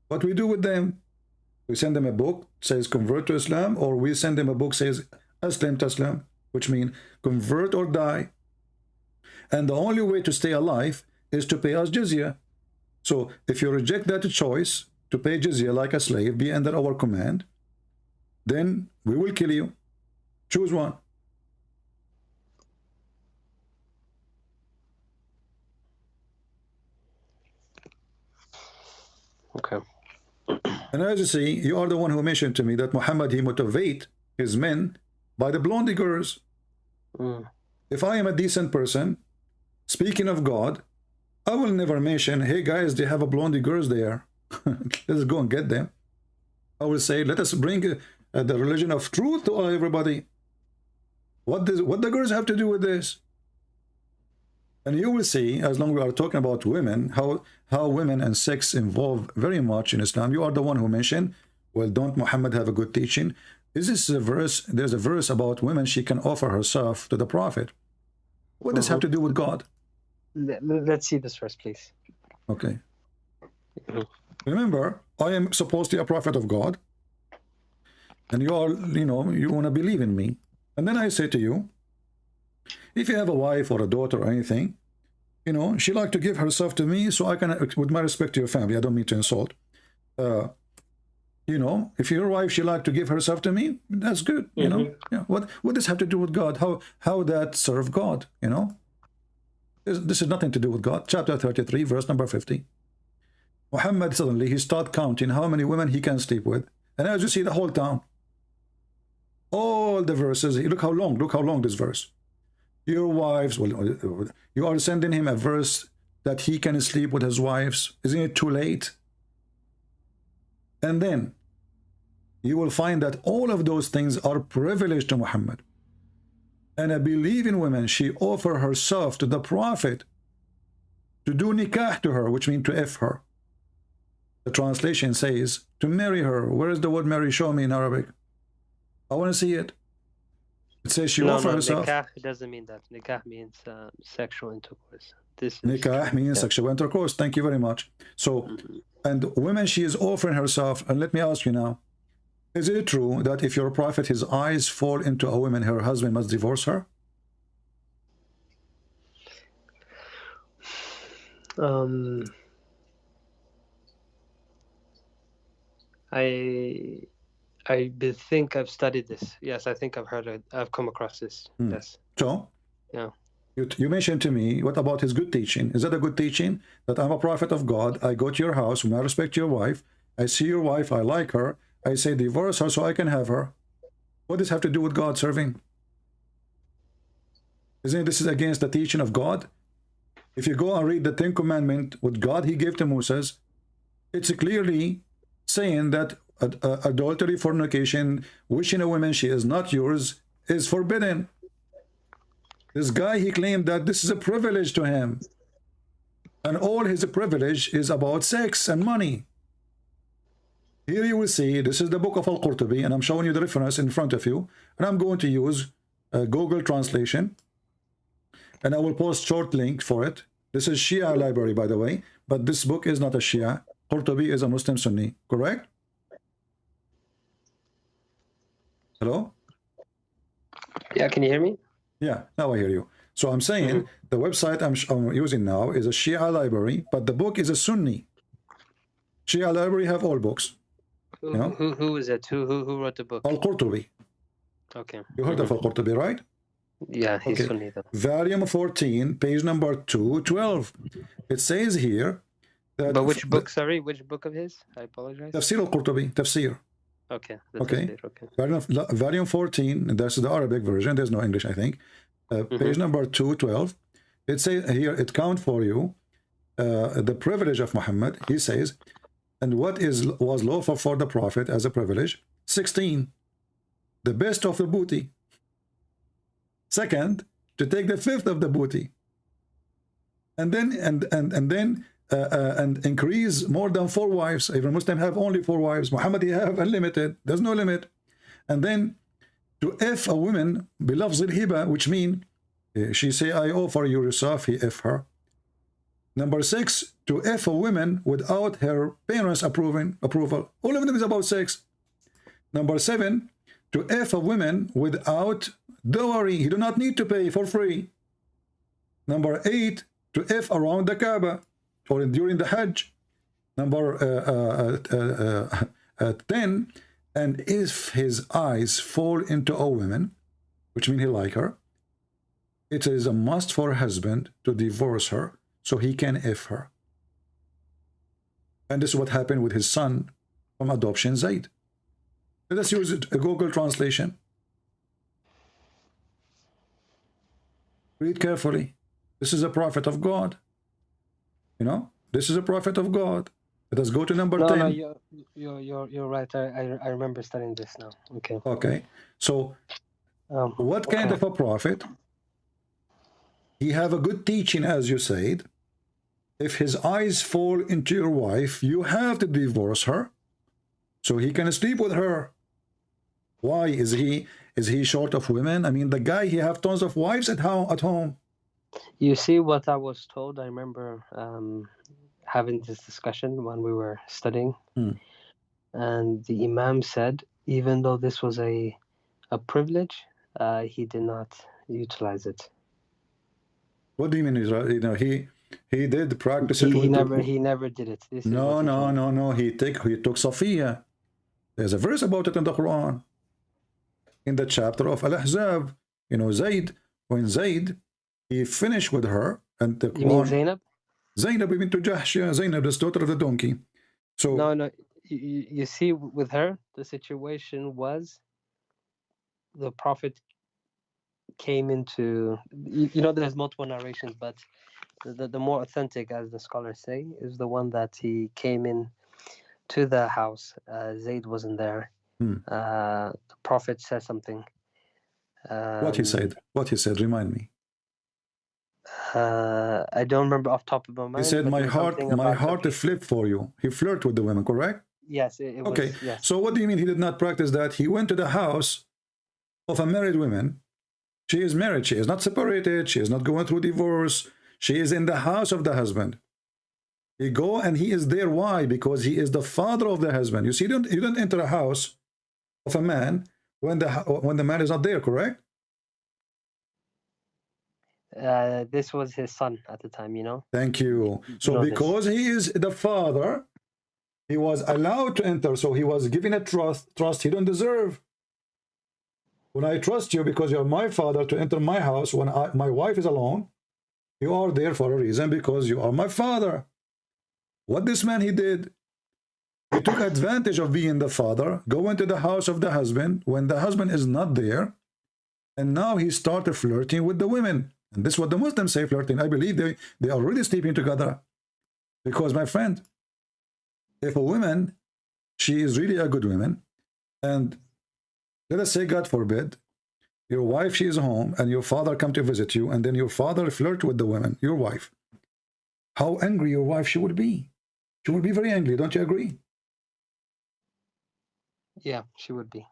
What we do with them? We send them a book, says convert to Islam, or we send them a book, says Aslam Taslam, which means convert or die. And the only way to stay alive is to pay us jizya. So if you reject that choice to pay jizya like a slave, be under our command, then we will kill you. Choose one. Okay. And as you see, you are the one who mentioned to me that Muhammad, he motivate his men by the blonde girls. If I am a decent person, speaking of God, I will never mention, hey guys, they have a blondie girls there. Let's go and get them. I will say, let us bring the religion of truth to everybody. What the girls have to do with this? And you will see, as long as we are talking about women, how women and sex involve very much in Islam. You are the one who mentioned, well, don't Muhammad have a good teaching? Is this a verse? There's a verse about women, she can offer herself to the Prophet. What does this have to do with God? Let's see this verse, please. Okay. Remember, I am supposed to be a prophet of God. And you are, you want to believe in me. And then I say to you, if you have a wife or a daughter or anything, she like to give herself to me so I can, with my respect to your family, I don't mean to insult. If your wife, she like to give herself to me, that's good. Yeah. What does this have to do with God? How that serve God? This has nothing to do with God. Chapter 33, verse number 50. Muhammad suddenly, he start counting how many women he can sleep with. And as you see, the whole town, all the verses, look how long this verse. Your wives, well, you are sending him a verse that he can sleep with his wives. Isn't it too late? And then you will find that all of those things are privileged to Muhammad. And a believing woman, she offer herself to the Prophet to do nikah to her, which means to F her. The translation says to marry her. Where is the word marry? Show me in Arabic. I want to see it. It says she offer herself. Nikah doesn't mean that. Nikah means sexual intercourse. Nikah means sexual intercourse. Thank you very much. So, and women, she is offering herself. And let me ask you now, is it true that if your prophet, his eyes fall into a woman, her husband must divorce her? Um, think I've studied this. Yes, I think I've heard it. I've come across this. Yes. So, Yeah. you mentioned to me, what about his good teaching? Is that a good teaching? That I'm a prophet of God, I go to your house, I respect your wife, I see your wife, I like her, I say divorce her so I can have her. What does this have to do with God serving? Isn't this is against the teaching of God? If you go and read the Ten Commandments, what God he gave to Moses, it's clearly saying that adultery, fornication, wishing a woman she is not yours, is forbidden. This guy, he claimed that this is a privilege to him. And all his privilege is about sex and money. Here you will see, this is the book of Al-Qurtubi, and I'm showing you the reference in front of you. And I'm going to use Google translation. And I will post short link for it. This is Shia library, by the way. But this book is not a Shia. Qurtubi is a Muslim Sunni, correct? Hello? Yeah, can you hear me? Yeah, now I hear you. So I'm saying the website I'm using now is a Shia library, but the book is a Sunni. Shia library have all books. Who is it? Who wrote the book? Al-Qurtubi. Okay. You heard of Al-Qurtubi, right? Yeah, he's Okay. Sunni though. Volume 14, page number 212. It says here that... But which book, sorry? Which book of his? I apologize. Tafsir Al-Qurtubi, Tafsir. Okay. Okay. Okay. Volume 14, that's the Arabic version, there's no English, I think. Page number 212. It says here, it count for you the privilege of Muhammad. He says, and what was lawful for the Prophet as a privilege? 16, the best of the booty. Second, to take the fifth of the booty. And then and increase more than 4 wives. Even Muslim have only 4 wives. Muhammad he have unlimited. There's no limit. And then to F a woman bilafz al-hiba, which mean she say I offer you yourself, he F her. Number 6, to F a woman without her parents approval. All of them is about sex. Number 7, to F a woman without dowry. He do not need to pay for free. Number 8, to F around the Kaaba or during the Hajj. Number 10, and if his eyes fall into a woman, which means he like her, it is a must for a husband to divorce her so he can F her. And this is what happened with his son from adoption, Zayd. Let us use a Google translation. Read carefully. This is a prophet of God. You know, this is a prophet of God. Let us go to number 10. No, you're right. I remember studying this now. Okay. Okay. So, what kind of a prophet? He have a good teaching, as you said. If his eyes fall into your wife, you have to divorce her, so he can sleep with her. Why is he short of women? I mean, the guy, he have tons of wives at home. You see what I was told? I remember having this discussion when we were studying, and the Imam said, even though this was a privilege, he did not utilize it. What do you mean? You know, he did practice it. He never did it. No. He took Safiya. There's a verse about it in the Quran, in the chapter of Al-Ahzab. You know, Zayd, when Zayd he finished with her, and the Quran. You mean Zaynab? Zaynab ibn Jahsh, Zaynab, the daughter of the donkey. So no. You see, with her, the situation was the Prophet came into. You know, there's multiple narrations, but the more authentic, as the scholars say, is the one that he came in to the house. Zayd wasn't there. The Prophet said something. What he said? Remind me. I don't remember off top of my mind. He said, my heart flipped for you. He flirted with the women, correct? Yes, it was. Okay, yes. So what do you mean he did not practice that? He went to the house of a married woman. She is married. She is not separated. She is not going through divorce. She is in the house of the husband. He go and he is there. Why? Because he is the father of the husband. You see, you don't enter a house of a man when the man is not there, correct? This was his son at the time, you know. Thank you. You So know this. because he is the father, he was allowed to enter. So he was given a trust he don't deserve. When I trust you because you're my father to enter my house when my wife is alone, you are there for a reason because you are my father. What this man he did, he took advantage of being the father, go into the house of the husband when the husband is not there, and now he started flirting with the women. And this is what the Muslims say, flirting. I believe they are really sleeping together. Because, my friend, if a woman, she is really a good woman, and let us say, God forbid, your wife, she is home, and your father come to visit you, and then your father flirt with the woman, your wife. How angry your wife she would be. She would be very angry, don't you agree? Yeah, she would be.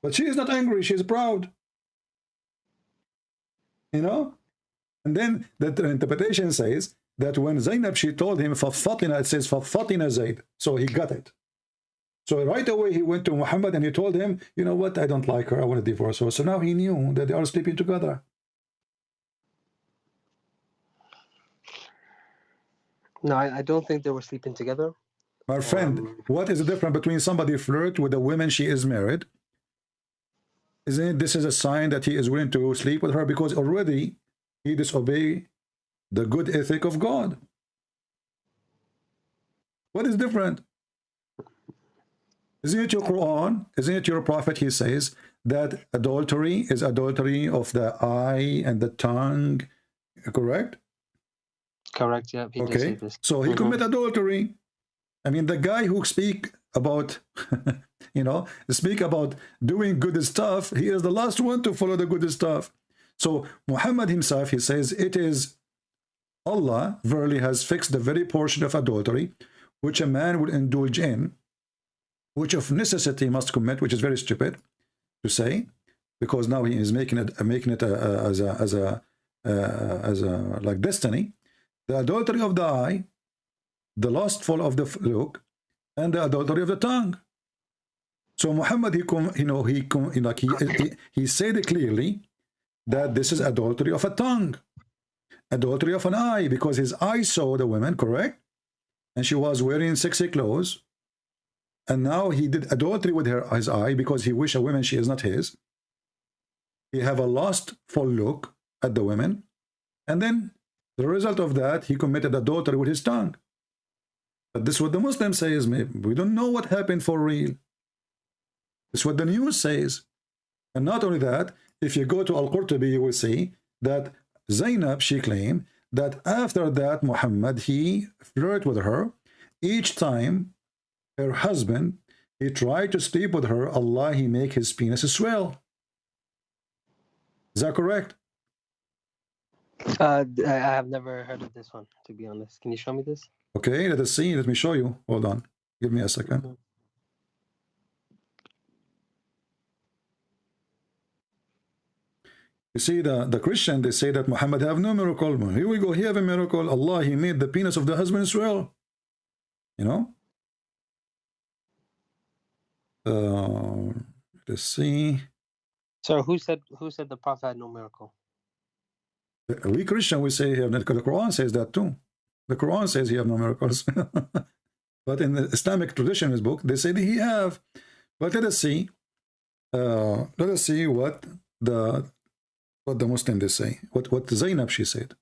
But she is not angry, she is proud. You know? And then the interpretation says that when Zaynab, she told him, فَفَطِنَ, it says, فَفَطِنَ Zayd. So he got it. So right away he went to Muhammad and he told him, you know what, I don't like her, I want to divorce her. So now he knew that they are sleeping together. No, I don't think they were sleeping together. My friend, what is the difference between somebody flirt with a woman she is married? Isn't it this is a sign that he is willing to sleep with her because already he disobeyed the good ethic of God? What is different? Isn't it your Quran? Isn't it your prophet? He says that adultery is adultery of the eye and the tongue, correct? Correct, yeah. He did say this. So he commit adultery. I mean, the guy who speak about, you know, speak about doing good stuff, he is the last one to follow the good stuff. So Muhammad himself, he says, it is Allah verily has fixed the very portion of adultery which a man will indulge in, which of necessity must commit, which is very stupid to say, because now he is making it as a like destiny. The adultery of the eye, the lustful of the look, and the adultery of the tongue. So Muhammad, he said it clearly that this is adultery of a tongue, adultery of an eye, because his eye saw the woman, correct, and she was wearing sexy clothes, and now he did adultery with his eye because he wished a woman she is not his. He have a lustful look at the women, and then the result of that, he committed adultery with his tongue. But this is what the Muslims say is, we don't know what happened for real. This is what the news says. And not only that, if you go to Al-Qurtubi, you will see that Zaynab, she claimed that after that, Muhammad, he flirted with her. Each time her husband, he tried to sleep with her, Allah, he make his penis swell. Is that correct? I have never heard of this one, to be honest. Can you show me this? Okay, let us see. Let me show you. Hold on. Give me a second. You see, the Christian, they say that Muhammad have no miracle. Here we go. He have a miracle. Allah, he made the penis of the husband swell. You know? Let's see. So who said the Prophet had no miracle? We Christian, we say here, the Quran says that too. The Quran says he have no miracles. But in the Islamic tradition, his book, they say that he have. But let us see. Let us see what the Muslim they say. What Zaynab she said.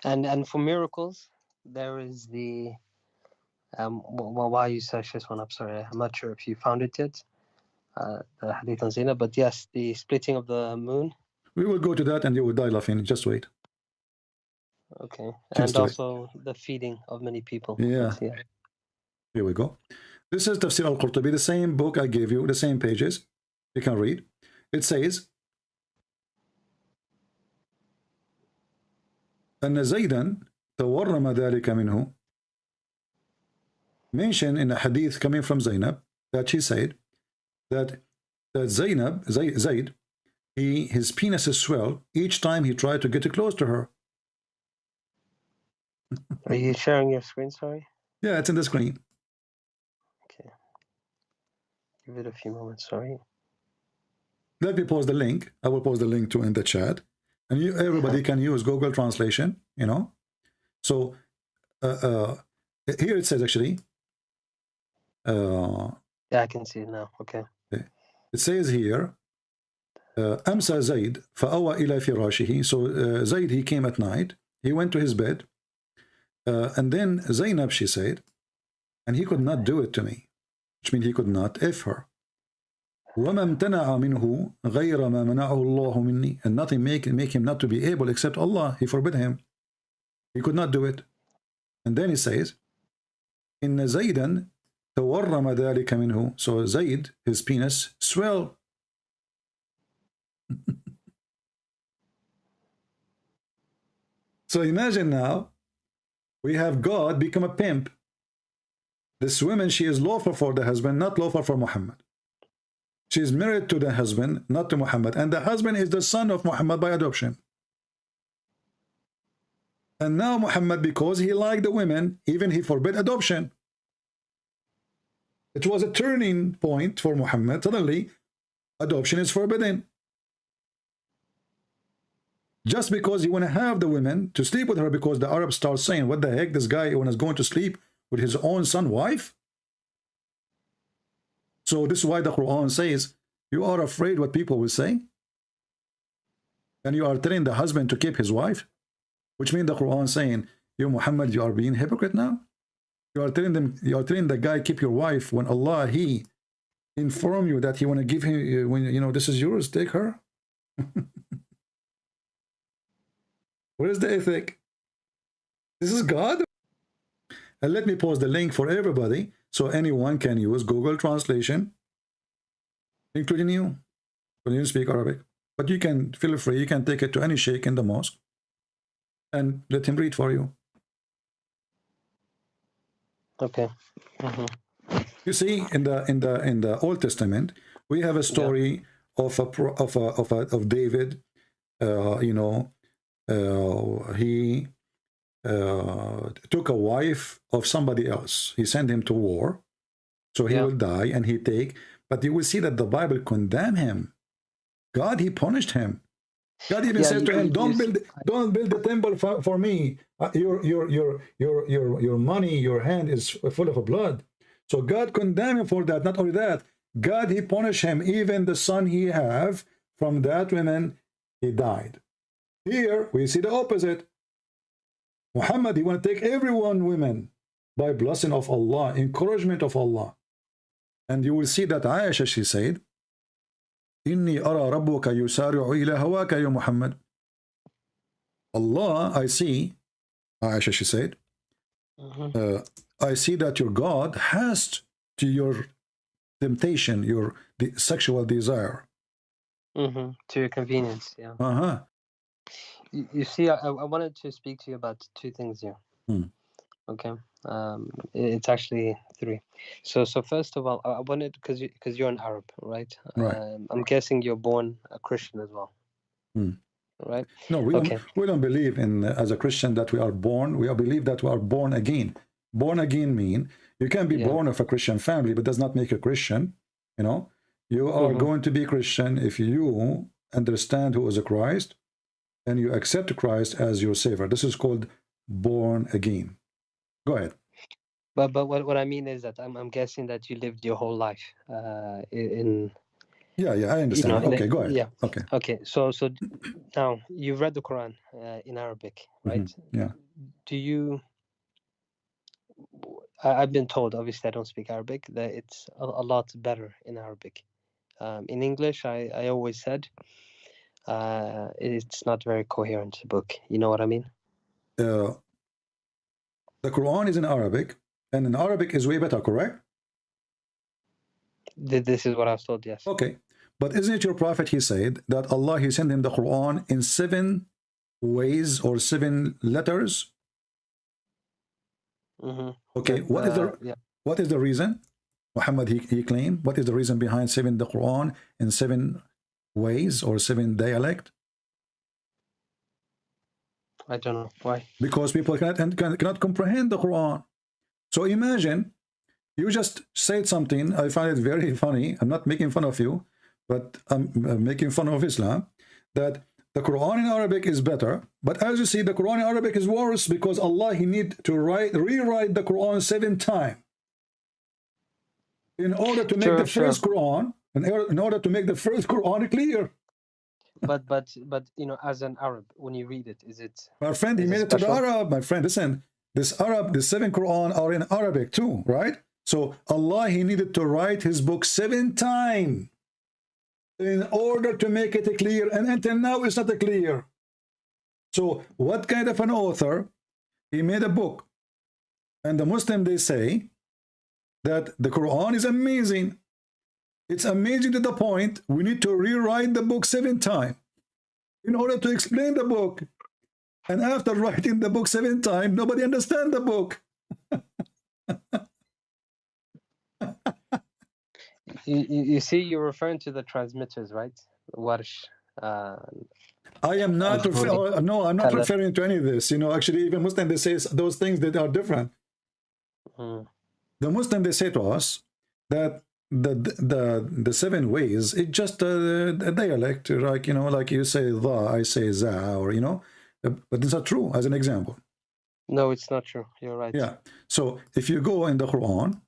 And for miracles, there is the well, while you search this one up, sorry, I'm not sure if you found it yet. The hadith on Zaynab, but yes, the splitting of the moon. We will go to that and you will die laughing. Just wait. Okay. And also the feeding of many people. Yeah. Here we go. This is Tafsir al-Qurtubi, the same book I gave you, the same pages. You can read. It says, أن زيدا تورم ذلك منه. Mentioned in a hadith coming from Zaynab that she said that Zaynab, Zayd, his penis is swell each time he tried to get close to her. Are you sharing your screen, sorry? Yeah, it's in the screen. Okay. Give it a few moments, sorry. Let me post the link. I will post the link too in the chat. And you, everybody can use Google Translation, you know. So here it says actually. Yeah, I can see it now. Okay. It says here, أمسى زيد فأوى إلى فراشه. So Zayd, he came at night. He went to his bed. And then Zaynab, she said, and he could not do it to me, which means he could not F her. وما امتنع منه غير ما منعه الله مني, and nothing make him not to be able except Allah. He forbid him. He could not do it. And then he says, إن زيدا تورم ذلك منه. So Zayd, his penis swell. So imagine now, we have God become a pimp. This woman, she is lawful for the husband, not lawful for Muhammad. She is married to the husband, not to Muhammad. And the husband is the son of Muhammad by adoption. And now Muhammad, because he liked the women, even he forbid adoption. It was a turning point for Muhammad. Suddenly, adoption is forbidden. Just because you want to have the women to sleep with her, because the Arabs start saying, what the heck, this guy is going to sleep with his own son wife? So this is why the Quran says, you are afraid what people will say? And you are telling the husband to keep his wife? Which means the Quran saying, you Muhammad, you are being hypocrite now? You are telling them, you are telling the guy, keep your wife, when Allah, he inform you that he want to give him, when you know, this is yours, take her. Where is the ethic? This is God. And let me post the link for everybody so anyone can use Google Translation, including you, when you speak Arabic. But you can feel free, you can take it to any sheikh in the mosque and let him read for you. Okay. You see, in the Old Testament, we have a story of David. You know, he took a wife of somebody else. He sent him to war, so he will die, and he take. But you will see that the Bible condemn him. God, he punished him. God even says to him, "Don't build the temple for me. Your money, your hand is full of blood." So God condemned him for that. Not only that, God, he punished him. Even the son he have from that woman, he died. Here we see the opposite. Muhammad, he want to take everyone women by blessing of Allah, encouragement of Allah. And you will see that Aisha, she said, Inni ara rabbuka yusari'u ila hawaka ya Muhammad. Allah, I see, Aisha, she said, I see that your God has to your temptation, your sexual desire. To your convenience, yeah. You see, I wanted to speak to you about two things here. Okay. It's actually three. So first of all, I wanted, because you're an Arab, right? I'm guessing you're born a Christian as well. Right? No, we don't believe in as a Christian that we are born. We believe that we are born again. Born again mean you can be born of a Christian family, but does not make a Christian. You know, you are going to be Christian if you understand who is a Christ and you accept Christ as your savior. This is called born again. Go ahead. But what I mean is that I'm guessing that you lived your whole life in. Yeah, I understand. You know, okay, go ahead. Yeah. Okay. So now you've read the Quran in Arabic, right? Yeah. Do you? I've been told, obviously I don't speak Arabic, that it's a lot better in Arabic. In English, I always said it's not very coherent book. You know what I mean? The Quran is in Arabic, and in Arabic is way better, correct? This is what I was told, yes. Okay. But isn't it your prophet, he said, that Allah, he sent him the Quran in 7 ways or 7 letters? Okay, what is the reason? Muhammad, he claimed, what is the reason behind saving the Quran in 7 ways or 7 dialect? I don't know. Why? Because people cannot comprehend the Quran. So imagine You just said something. I find it very funny. I'm not making fun of you, but I'm making fun of Islam. That the Quran in Arabic is better, but as you see, the Quran in Arabic is worse because Allah, He need to rewrite the Quran 7 times in order to make the first Quran, in order to make the first Quran clear. But you know, as an Arab, when you read it, is it? My friend, he made it to the Arab. My friend, listen, the 7 Quran are in Arabic too, right? So Allah, He needed to write His book 7 times in order to make it clear, and until now it's not clear. So what kind of an author? He made a book, and the Muslim, they say that the Quran is amazing. It's amazing to the point we need to rewrite the book 7 times in order to explain the book. And after writing the book 7 times, nobody understands the book. You see, you're referring to the transmitters, right? Warsh. I am not. No, I'm not referring to any of this. You know, actually, even Muslim, they say those things that are different. The Muslim, they say to us that the 7 ways, it's just a dialect, like, you know, like you say the, I say za, or, you know, but it's not true. As an example, no, it's not true. You're right. Yeah. So if you go in the Quran,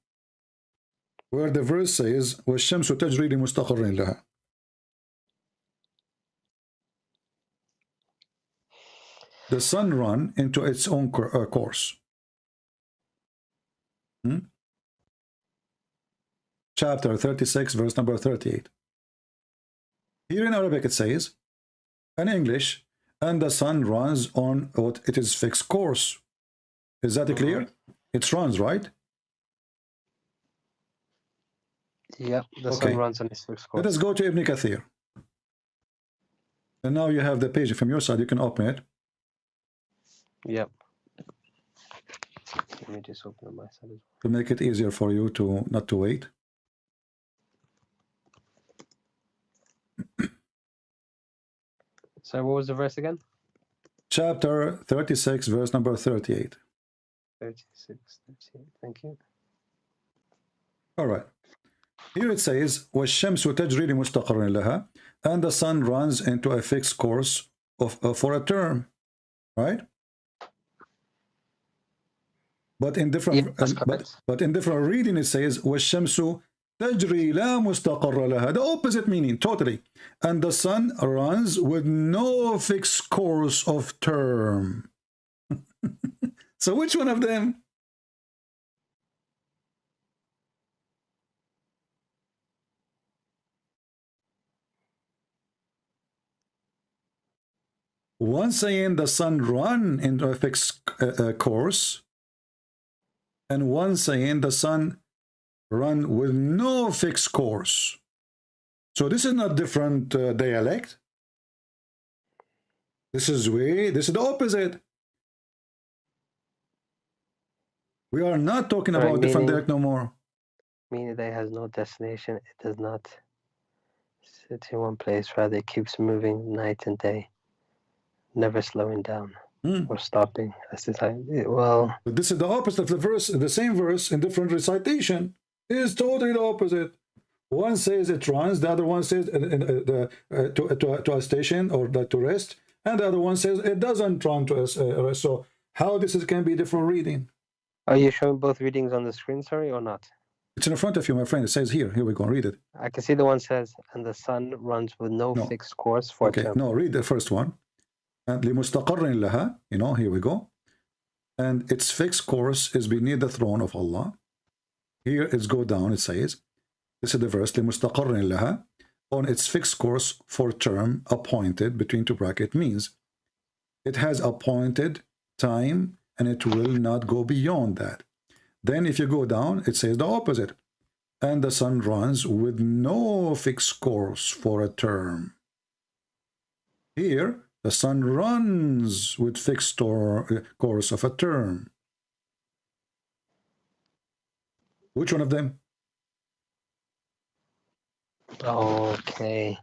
where the verse says وَالشَّمْسُ تَجْرِي لِمُسْتَقَرٍ لَهَا, the sun run into its own course. Chapter 36, verse number 38. Here in Arabic it says, in English, and the sun runs on what it is fixed course. Is that clear? It runs, right? Yeah, the sun runs on its fixed course. Let us go to Ibn Kathir. And now you have the page from your side. You can open it. Yep. Let me just open on my side as well, to make it easier for you to not to wait. So what was the verse again? Chapter 36, verse number 38. 36, 38. Thank you. All right. Here it says, وَالشَّمْسُ تَجْرِي لِمُسْتَقَرٍ لَهَا, and the sun runs into a fixed course for a term, right? But in different but in different reading it says وَالشَّمْسُ تَجْرِي لَا مُسْتَقَرَّ لَهَا, the opposite meaning totally, and the sun runs with no fixed course of term. So which one of them? One saying the sun run into a fixed course, and one saying the sun run with no fixed course. So this is not different dialect. This is the opposite. We are not talking about different dialect no more. Meaning that it has no destination. It does not sit in one place, rather it keeps moving night and day, never slowing down or stopping. Well, but this is the opposite of the verse. The same verse in different recitation is totally the opposite. One says it runs, the other one says to a station or to rest, and the other one says it doesn't run to a rest. So how this can be different reading? Are you showing both readings on the screen, sorry, or not? It's in front of you, my friend. It says here. Here we go. Read it. I can see the one says, and the sun runs with no fixed course for okay, no, read the first one. And لِمُسْتَقَرٍ لَهَا, you know, here we go. And its fixed course is beneath the throne of Allah. Here it's go down, it says, this is the verse, لِمُسْتَقَرٍ لَهَا, on its fixed course for term appointed, between two brackets, means it has appointed time and it will not go beyond that. Then if you go down, it says the opposite. And the sun runs with no fixed course for a term. Here, the sun runs with fixed course of a term. Which one of them? Okay.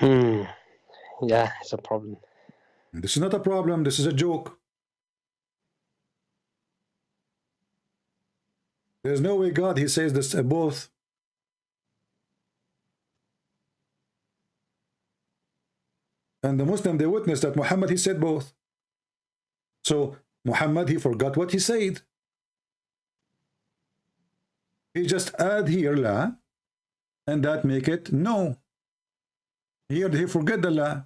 Yeah, it's a problem. This is not a problem. This is a joke. There's no way God, he says this both. And the Muslim, they witness that Muhammad, he said both. So Muhammad, he forgot what he said. He just add here la, and that make it no. Here he forget the la.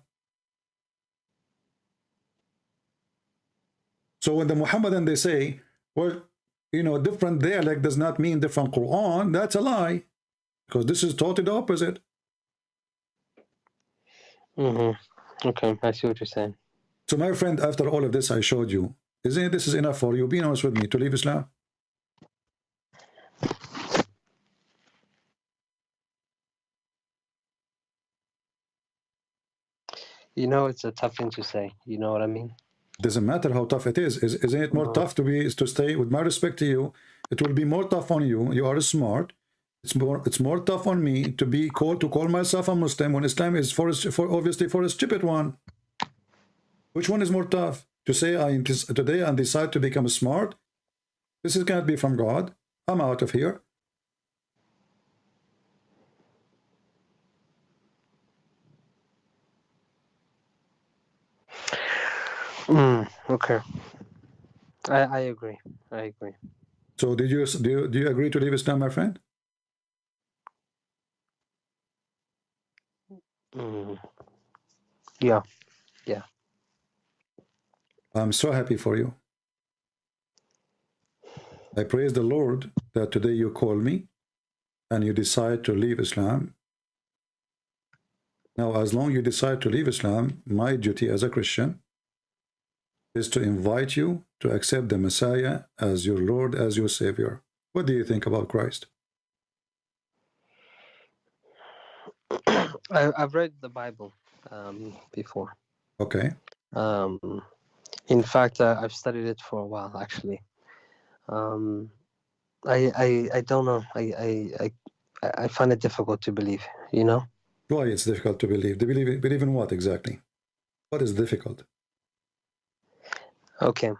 So when the Muhammadan, they say, well, you know, different dialect does not mean different Quran, that's a lie. Because this is totally the opposite. Okay, I see what you're saying. So my friend, after all of this I showed you, isn't it this is enough for you? Be honest with me, to leave Islam? You know, it's a tough thing to say. You know what I mean? Doesn't matter how tough it is. Isn't it more tough to stay? With my respect to you, it will be more tough on you. You are smart. It's more tough on me to call myself a Muslim when Islam is obviously for a stupid one. Which one is more tough? To say today I decide to become smart? This is can't be from God. I'm out of here. Okay. I agree. I agree. So do you agree to leave Islam, my friend? Yeah. I'm so happy for you. I praise the Lord that today you call me and you decide to leave Islam. Now, as long as you decide to leave Islam, my duty as a Christian is to invite you to accept the Messiah as your Lord, as your Savior. What do you think about Christ? I've read the Bible before. Okay. In fact, I've studied it for a while, actually. I don't know. I find it difficult to believe, you know? Why it's difficult to believe? To believe in what exactly? What is difficult? Okay.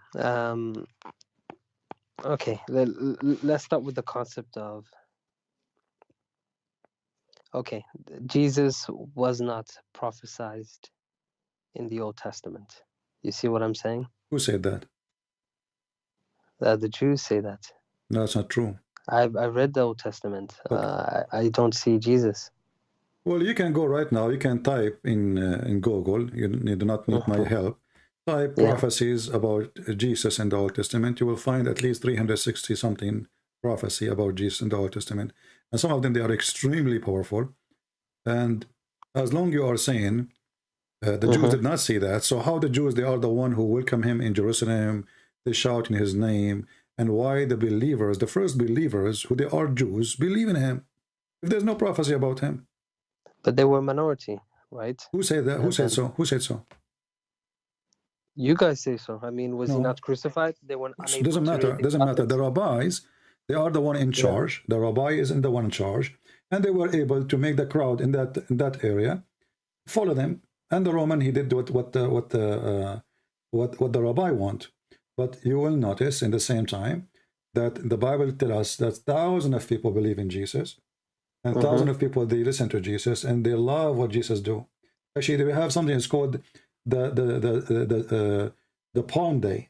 Okay. Let's start with the concept of, okay, Jesus was not prophesied in the Old Testament. You see what I'm saying? Who said that? The Jews say that. No, that's not true. I read the Old Testament. Okay. I don't see Jesus. Well, you can go right now. You can type in Google. You do not need my help. Type prophecies about Jesus in the Old Testament. You will find at least 360 something prophecy about Jesus in the Old Testament, and some of them, they are extremely powerful. And as long you are saying the Jews did not see that, so how the Jews, they are the one who welcome him in Jerusalem, they shout in his name, and why the believers, the first believers, who they are Jews, believe in him if there's no prophecy about him? But they were a minority, right? Who said that? Who said so? Who said so? You guys say so. I mean, was he not crucified? They were unable doesn't matter. Doesn't matter. The rabbis, they are the one in charge. The rabbi is the one in charge, and they were able to make the crowd in that area follow them. And the Roman, he did what the rabbi want. But you will notice in the same time that the Bible tells us that thousands of people believe in Jesus, and thousands of people, they listen to Jesus and they love what Jesus do. Actually, we have something that's called the Palm Day.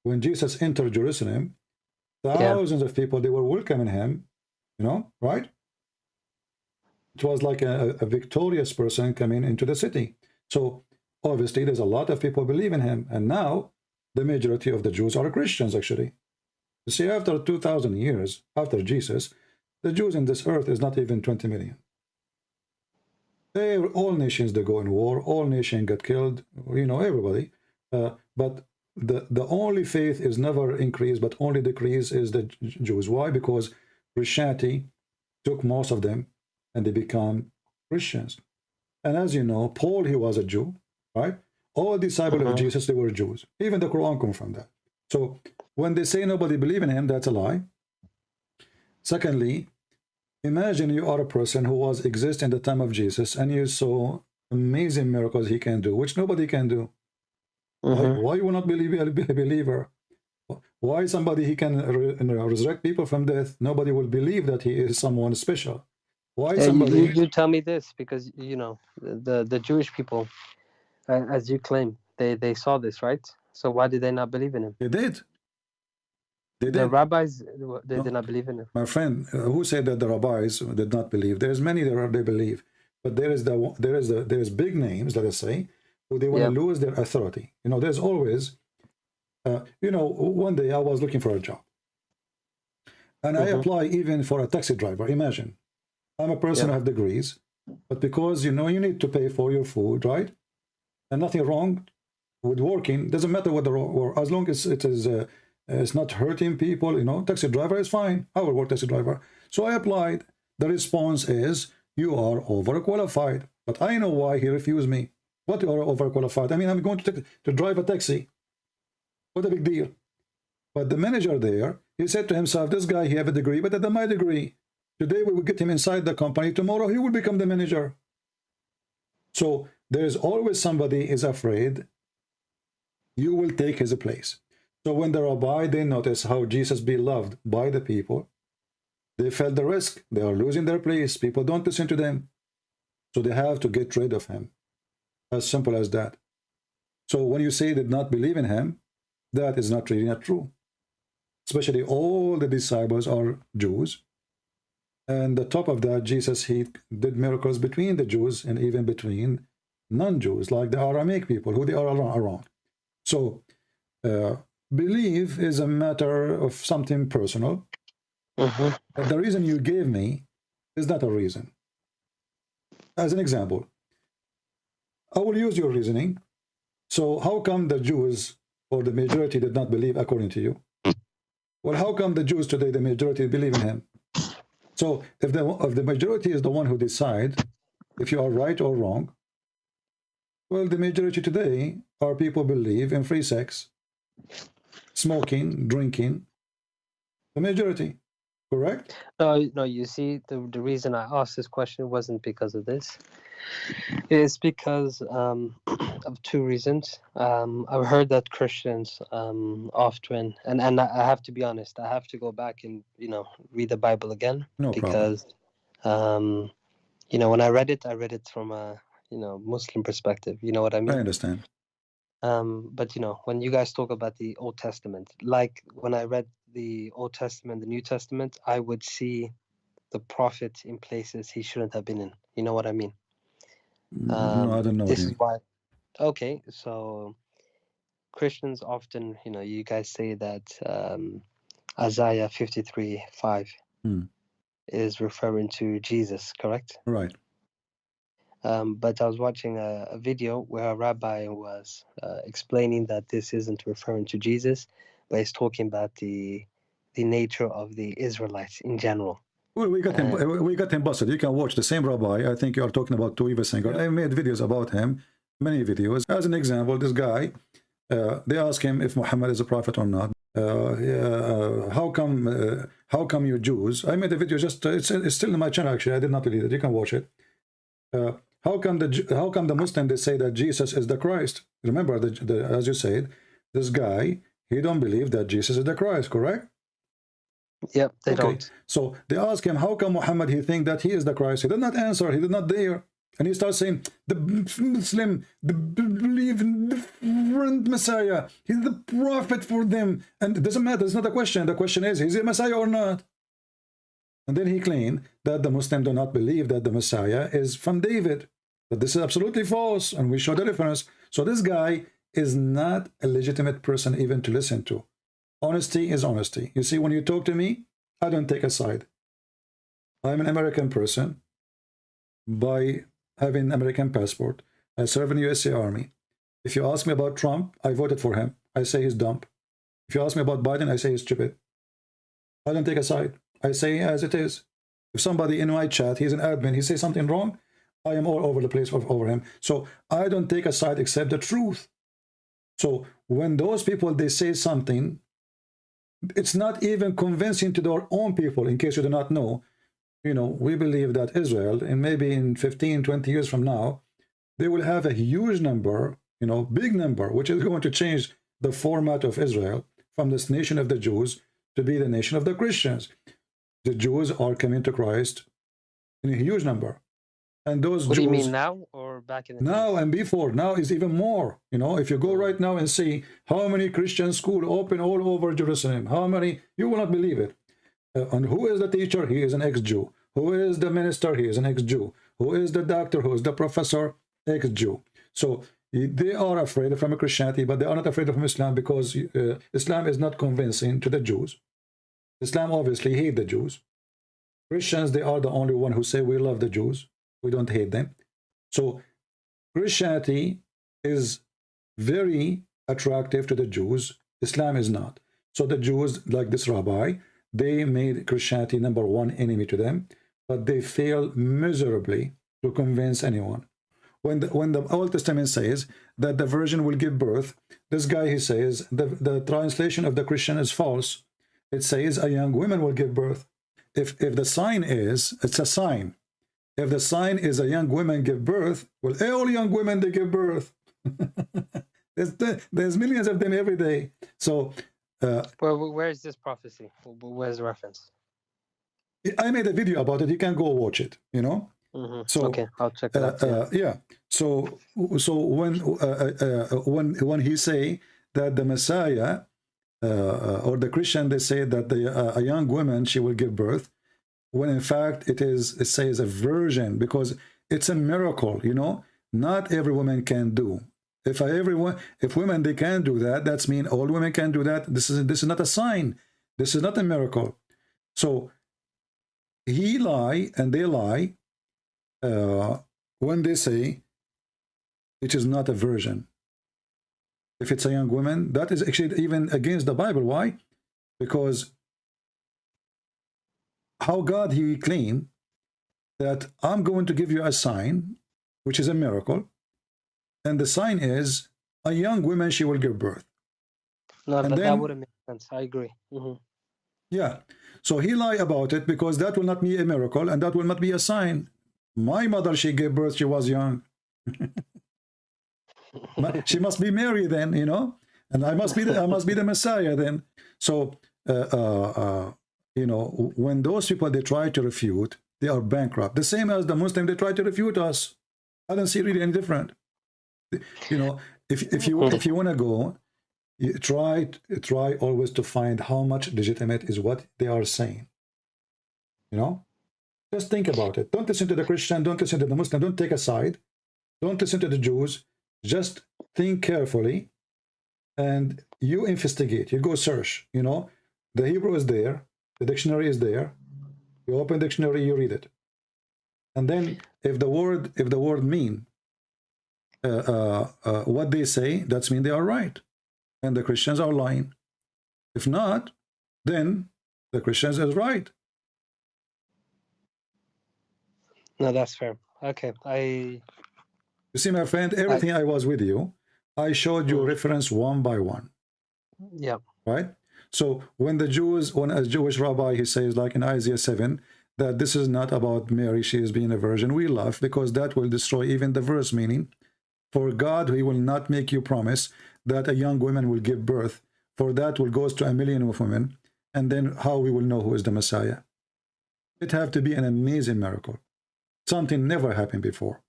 When Jesus entered Jerusalem, thousands of people, they were welcoming him, you know, right? It was like a victorious person coming into the city. So obviously there's a lot of people believe in him, and now the majority of the Jews are Christians, actually. You see, after 2,000 years after Jesus, the Jews in this earth is not even 20 million. All nations, they go in war, all nations get killed, you know, everybody. But the only faith is never increased, but only decrease is the Jews. Why? Because Christianity took most of them, and they become Christians. And as you know, Paul, he was a Jew, right? All disciples of Jesus, they were Jews. Even the Quran comes from that. So when they say nobody believe in him, that's a lie. Secondly, imagine you are a person who was exist in the time of Jesus, and you saw amazing miracles he can do, which nobody can do. Why you will not believe a believer? Why somebody he can resurrect people from death? Nobody will believe that he is someone special. Why somebody? You tell me this, because you know the Jewish people, as you claim, they saw this, right? So why did they not believe in him? They did. They The did. rabbis, they No, did not believe in him. my friend, who said that the rabbis did not believe? There's many that they believe, but there is big names, let us say, who they want to lose their authority. You know, there's always, you know, one day I was looking for a job, and I apply even for a taxi driver. Imagine, I'm a person who have degrees, but because you know you need to pay for your food, right? And nothing wrong with working. Doesn't matter what the or as long as it is. It's not hurting people, you know. Taxi driver is fine. I will work taxi driver. So I applied. The response is, you are overqualified. But I know why he refused me. What, you are overqualified? I mean, I'm going to drive a taxi. What a big deal. But the manager there, he said to himself, this guy, he have a degree, but at my degree. Today we will get him inside the company. Tomorrow he will become the manager. So there is always somebody is afraid you will take his place. So when the rabbi, they notice how Jesus be loved by the people, they felt the risk. They are losing their place. People don't listen to them. So they have to get rid of him. As simple as that. So when you say they did not believe in him, that is not really not true. Especially all the disciples are Jews. And the top of that, Jesus, he did miracles between the Jews and even between non-Jews, like the Aramaic people, who they are around. So, belief is a matter of something personal. But the reason you gave me is not a reason. As an example, I will use your reasoning. So how come the Jews or the majority did not believe according to you? Well, how come the Jews today, the majority believe in him? So if the majority is the one who decides if you are right or wrong, well, the majority today are people believe in free sex, smoking, drinking. The majority, correct? No, you see, the reason I asked this question wasn't because of this. It's because of two reasons. I've heard that Christians often, and I have to be honest, I have to go back and, you know, read the Bible again. No because, you know, when I read it from a, you know, Muslim perspective. You know what I mean? I understand. But, you know, when you guys talk about the Old Testament, like when I read the Old Testament, the New Testament, I would see the prophet in places he shouldn't have been in. You know what I mean? No, I don't know. This is why. Okay, so Christians often, you know, you guys say that Isaiah 53:5 is referring to Jesus, correct? Right. But I was watching a video where a rabbi was explaining that this isn't referring to Jesus, but it's talking about the nature of the Israelites in general. Well, we got him busted. You can watch the same rabbi. I think you are talking about two evil singer. I made videos about him, many videos. As an example, this guy, they ask him if Muhammad is a prophet or not. How come you Jews? I made a video. Just it's still in my channel. Actually, I did not delete it. You can watch it. How come the Muslim, they say that Jesus is the Christ? Remember, as you said, this guy, he don't believe that Jesus is the Christ, correct? Yep, they don't. So they ask him, how come Muhammad, he think that he is the Christ? He did not answer. He did not dare. And he starts saying, the Muslim, believe in different Messiah. He's the prophet for them. And it doesn't matter. It's not a question. The question is he a Messiah or not? And then he claimed that the Muslims do not believe that the Messiah is from David. But this is absolutely false. And we show the difference. So this guy is not a legitimate person even to listen to. Honesty is honesty. You see, when you talk to me, I don't take a side. I'm an American person by having an American passport. I serve in the USA Army. If you ask me about Trump, I voted for him. I say he's dumb. If you ask me about Biden, I say he's stupid. I don't take a side. I say as it is. If somebody in my chat, he's an admin, he says something wrong, I am all over the place over him. So I don't take a side except the truth. So when those people, they say something, it's not even convincing to their own people. In case you do not know, you know, we believe that Israel, and maybe in 15, 20 years from now, they will have a huge number, you know, big number, which is going to change the format of Israel from this nation of the Jews to be the nation of the Christians. The Jews are coming to Christ in a huge number. And those What Jews... do you mean now or back in the now days? and before? Now is even more. You know, if you go right now and see how many Christian schools open all over Jerusalem, how many, you will not believe it. And who is the teacher? He is an ex-Jew. Who is the minister? He is an ex-Jew. Who is the doctor? Who is the professor? Ex-Jew. So they are afraid from Christianity, but they are not afraid of Islam, because Islam is not convincing to the Jews. Islam obviously hate the Jews. Christians, they are the only one who say we love the Jews. We don't hate them. So Christianity is very attractive to the Jews. Islam is not. So the Jews, like this rabbi, they made Christianity #1 enemy to them, but they fail miserably to convince anyone. When the Old Testament says that the virgin will give birth, this guy, he says the translation of the Christian is false. It says a young woman will give birth. If the sign is, it's a sign. If the sign is a young woman give birth, well, all young women, they give birth. there's millions of them every day. So where is this prophecy? Where's the reference? I made a video about it. You can go watch it, you know. So okay, I'll check it out. Yeah. So when he say that the Messiah or the Christian, they say that a young woman, she will give birth, when in fact it says a virgin, because it's a miracle, you know. Not every woman can do. If women they can do that, that's mean all women can do that. This is not a sign. This is not a miracle. So he lie and they lie when they say it is not a virgin. If it's a young woman, that is actually even against the Bible. Why? Because how God, he claimed that I'm going to give you a sign, which is a miracle, and the sign is a young woman, she will give birth. No, that wouldn't make sense. I agree. Yeah. So he lied about it, because that will not be a miracle and that will not be a sign. My mother, she gave birth, she was young. She must be Mary then, you know, and I must be the Messiah then. So you know, when those people, they try to refute, they are bankrupt. The same as the Muslim, they try to refute us. I don't see really any different. You know, if you want to go, you try always to find how much legitimate is what they are saying. You know, just think about it. Don't listen to the Christian. Don't listen to the Muslim. Don't take a side. Don't listen to the Jews. Just think carefully, and you investigate. You go search. You know, the Hebrew is there. The dictionary is there. You open dictionary, you read it, and then if the word mean what they say, that's mean they are right, and the Christians are lying. If not, then the Christians is right. No, that's fair. Okay, You see, my friend, everything I was with you, I showed you reference one by one. Yeah. Right. So when a Jewish rabbi, he says, like in Isaiah 7, that this is not about Mary, she is being a virgin, we laugh, because that will destroy even the verse meaning. For God, he will not make you promise that a young woman will give birth, for that will goes to 1 million of women, and then how we will know who is the Messiah? It have to be an amazing miracle. Something never happened before.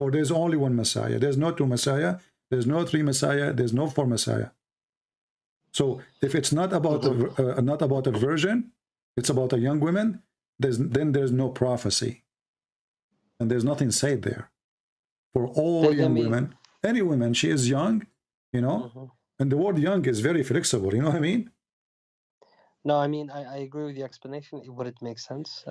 Or there's only one Messiah. There's no two Messiah, there's no three Messiah, there's no four Messiah. So if it's not about a virgin, it's about a young woman, then there's no prophecy, and there's nothing said there. For all young women, any woman, she is young, you know, and the word young is very flexible. You know what I mean? No, I mean I agree with the explanation. It wouldn't make sense.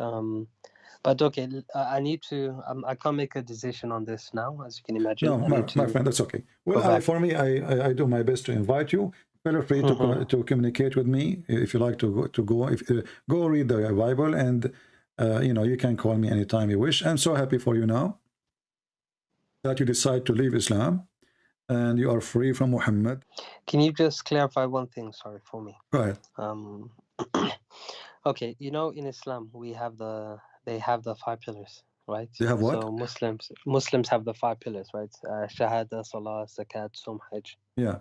But okay, I need to. I can't make a decision on this now, as you can imagine. No, my friend, that's okay. Well, for me, I do my best to invite you. Feel free to communicate with me if you like to go read the Bible, and you know, you can call me anytime you wish. I'm so happy for you now that you decide to leave Islam and you are free from Muhammad. Can you just clarify one thing, sorry, for me? Go ahead. Okay, you know, in Islam they have the 5 pillars, right? They have what? So Muslims have the 5 pillars, right? Shahada, Salah, Zakat, Sum, Hajj. Yeah.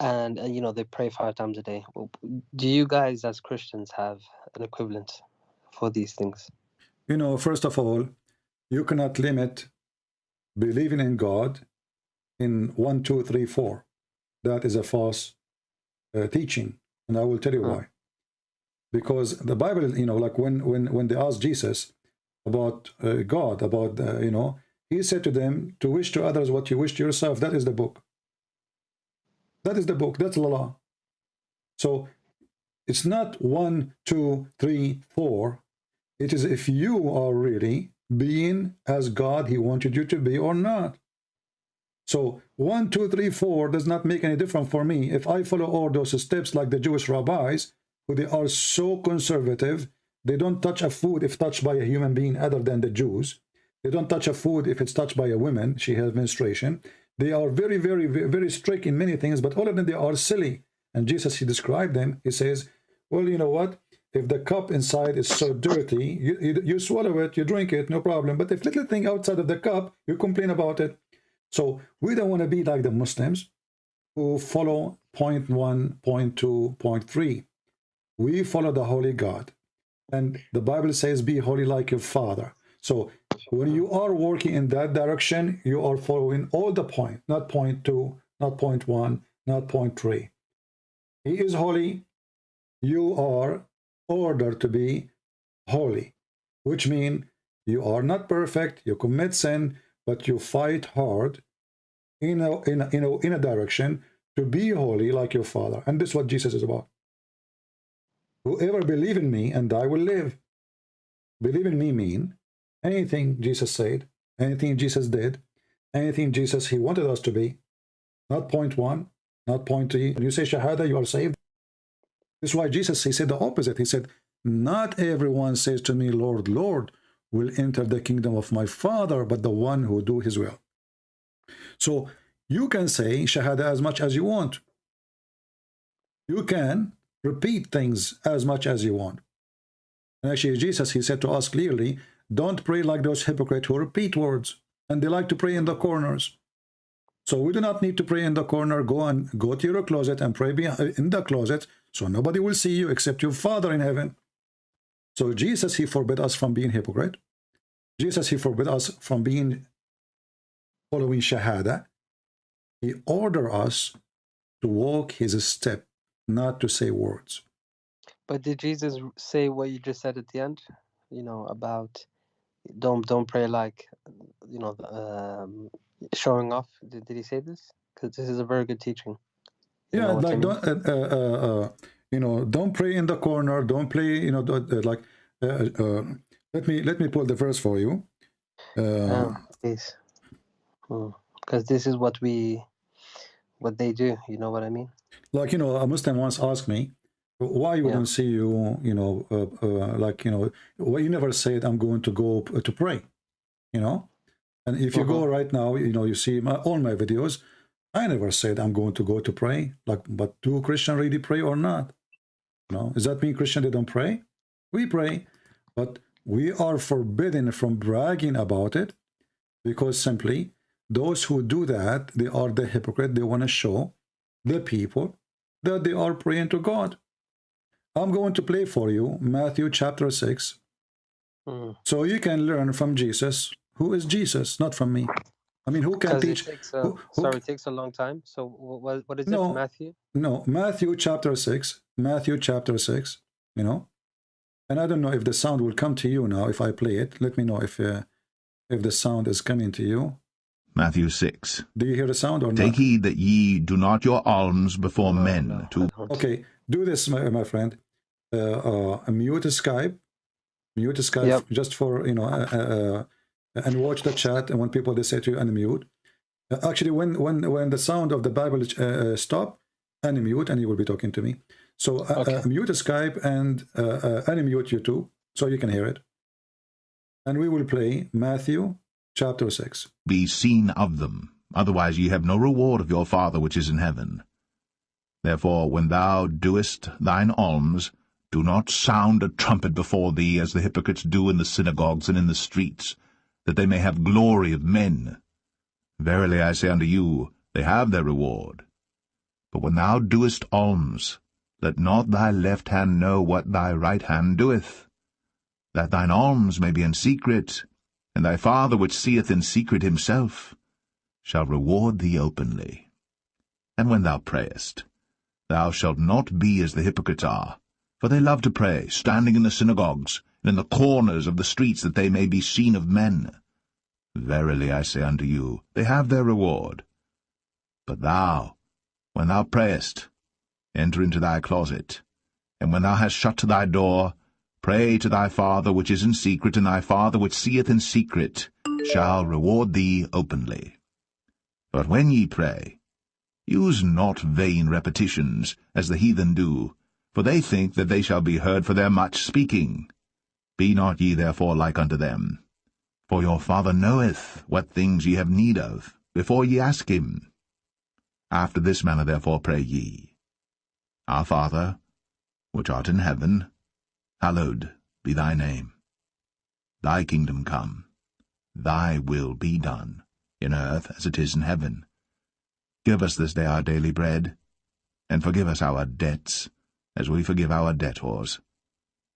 and they pray 5 times a day. Well, do you guys as Christians have an equivalent for these things? First of all, you cannot limit believing in God in 1, 2, 3, 4. That is a false teaching, and I will tell you why. Because the Bible, like when they asked Jesus about God, about he said to them, to wish to others what you wish to yourself. That is the book. That is the book. That's the law. So it's not 1, 2, 3, 4. It is if you are really being as God he wanted you to be or not. So 1, 2, 3, 4 does not make any difference for me. If I follow all those steps like the Jewish rabbis, who they are so conservative, they don't touch a food if touched by a human being other than the Jews. They don't touch a food if it's touched by a woman, she has menstruation. They are very, very, very strict in many things, but all of them, they are silly. And Jesus, he described them. He says, well, you know what? If the cup inside is so dirty, you swallow it, you drink it, no problem. But if little thing outside of the cup, you complain about it. So we don't want to be like the Muslims who follow point 1, point 2, point 3. We follow the holy God. And the Bible says, be holy like your Father. So when you are working in that direction, you are following all the point, not point 2, not point 1, not point 3. He is holy. You are ordered to be holy, which means you are not perfect, you commit sin, but you fight hard in a direction to be holy like your Father. And this is what Jesus is about. Whoever believe in me and I will live. Believe in me mean anything Jesus said, anything Jesus did, anything Jesus he wanted us to be. Not point 1, not point 3. When you say Shahada, you are saved. This is why Jesus, he said the opposite. He said, not everyone says to me, Lord, Lord, will enter the kingdom of my Father, but the one who do his will. So you can say Shahada as much as you want. You can repeat things as much as you want. And actually, Jesus, he said to us clearly, don't pray like those hypocrites who repeat words, and they like to pray in the corners. So we do not need to pray in the corner. Go to your closet and pray in the closet, so nobody will see you except your Father in heaven. So Jesus, he forbid us from being hypocrite. Jesus, he forbid us from being following Shahada. He ordered us to walk his step, not to say words. But did Jesus say what you just said at the end? About don't pray like, showing off. Did he say this? Because this is a very good teaching. Yeah, like don't pray in the corner. Don't play. Let me pull the verse for you. Please, because this is what they do. You know what I mean? Like a Muslim once asked me, why you don't see you? Why you never said I'm going to go to pray? And if you go right now, you see all my videos. I never said I'm going to go to pray. But do Christians really pray or not? Does that mean Christians, they don't pray? We pray, but we are forbidden from bragging about it, because simply those who do that, they are the hypocrite. They want to show the people that they are praying to God. I'm going to play for you Matthew chapter 6, so you can learn from Jesus. Who is Jesus? Not from me. I mean, who can teach? It takes a long time. So what is it, Matthew? No, Matthew chapter 6. Matthew chapter 6, And I don't know if the sound will come to you now if I play it. Let me know if the sound is coming to you. Matthew 6. Do you hear the sound or not? Take heed that ye do not your alms before men. Okay, do this, my friend. Mute Skype. Mute Skype, yep. Just for, and watch the chat, and when people, they say to you, unmute. Actually, when the sound of the Bible stop, unmute, and you will be talking to me. So mute Skype and unmute YouTube, so you can hear it. And we will play Matthew chapter 6. Be seen of them, otherwise ye have no reward of your Father which is in heaven. Therefore, when thou doest thine alms, do not sound a trumpet before thee, as the hypocrites do in the synagogues and in the streets, that they may have glory of men. Verily I say unto you, they have their reward. But when thou doest alms, let not thy left hand know what thy right hand doeth, that thine alms may be in secret, and thy Father which seeth in secret himself shall reward thee openly. And when thou prayest, thou shalt not be as the hypocrites are, for they love to pray, standing in the synagogues, and in the corners of the streets, that they may be seen of men. Verily I say unto you, they have their reward. But thou, when thou prayest, enter into thy closet, and when thou hast shut thy door, pray to thy Father which is in secret, and thy Father which seeth in secret shall reward thee openly. But when ye pray, use not vain repetitions, as the heathen do, for they think that they shall be heard for their much speaking. Be not ye therefore like unto them, for your Father knoweth what things ye have need of, before ye ask him. After this manner therefore pray ye, Our Father, which art in heaven, hallowed be thy name. Thy kingdom come, thy will be done, in earth as it is in heaven. Give us this day our daily bread, and forgive us our debts, as we forgive our debtors.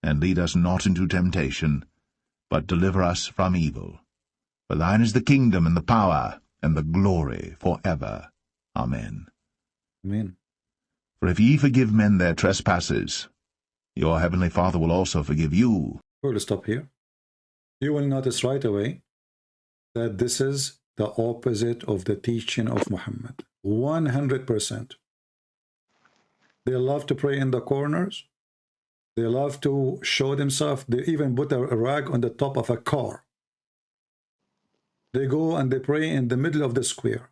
And lead us not into temptation, but deliver us from evil. For thine is the kingdom, and the power, and the glory, for ever. Amen. Amen. For if ye forgive men their trespasses, your heavenly Father will also forgive you. We'll stop here. You will notice right away that this is the opposite of the teaching of Muhammad. 100%. They love to pray in the corners. They love to show themselves. They even put a rag on the top of a car. They go and they pray in the middle of the square.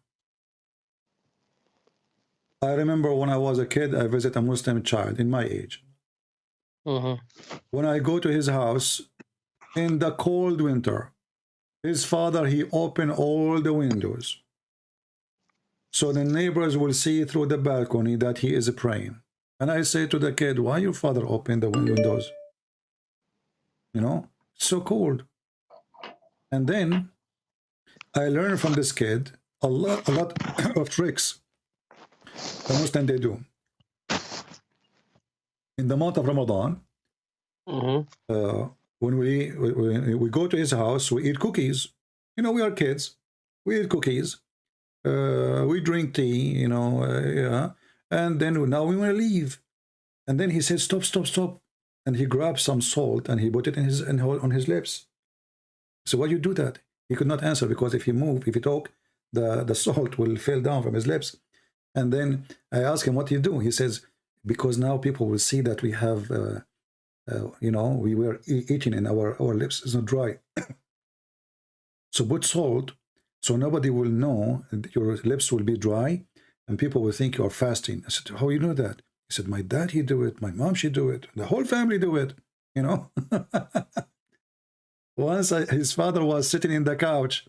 I remember when I was a kid, I visited a Muslim child in my age. When I go to his house in the cold winter, his father, he opened all the windows, so the neighbors will see through the balcony that he is praying. And I say to the kid, why your father opened the windows? You know, so cold. And then I learned from this kid a lot of tricks the Muslims they do. In the month of Ramadan, when we go to his house, we eat cookies. You know, we are kids. We eat cookies. We drink tea, you know, yeah. And then now we want to leave. And then he said, stop, stop, stop. And he grabbed some salt and he put it on his lips. So why you do that? He could not answer, because if he move, if he talk, the salt will fall down from his lips. And then I asked him, what you do? He says, because now people will see that we have, you know, we were eating and our lips is not dry. So put salt, so nobody will know, your lips will be dry, and people will think you are fasting. I said, how you know that? He said, my dad, he do it, my mom, she do it, the whole family do it, you know. Once his father was sitting in the couch,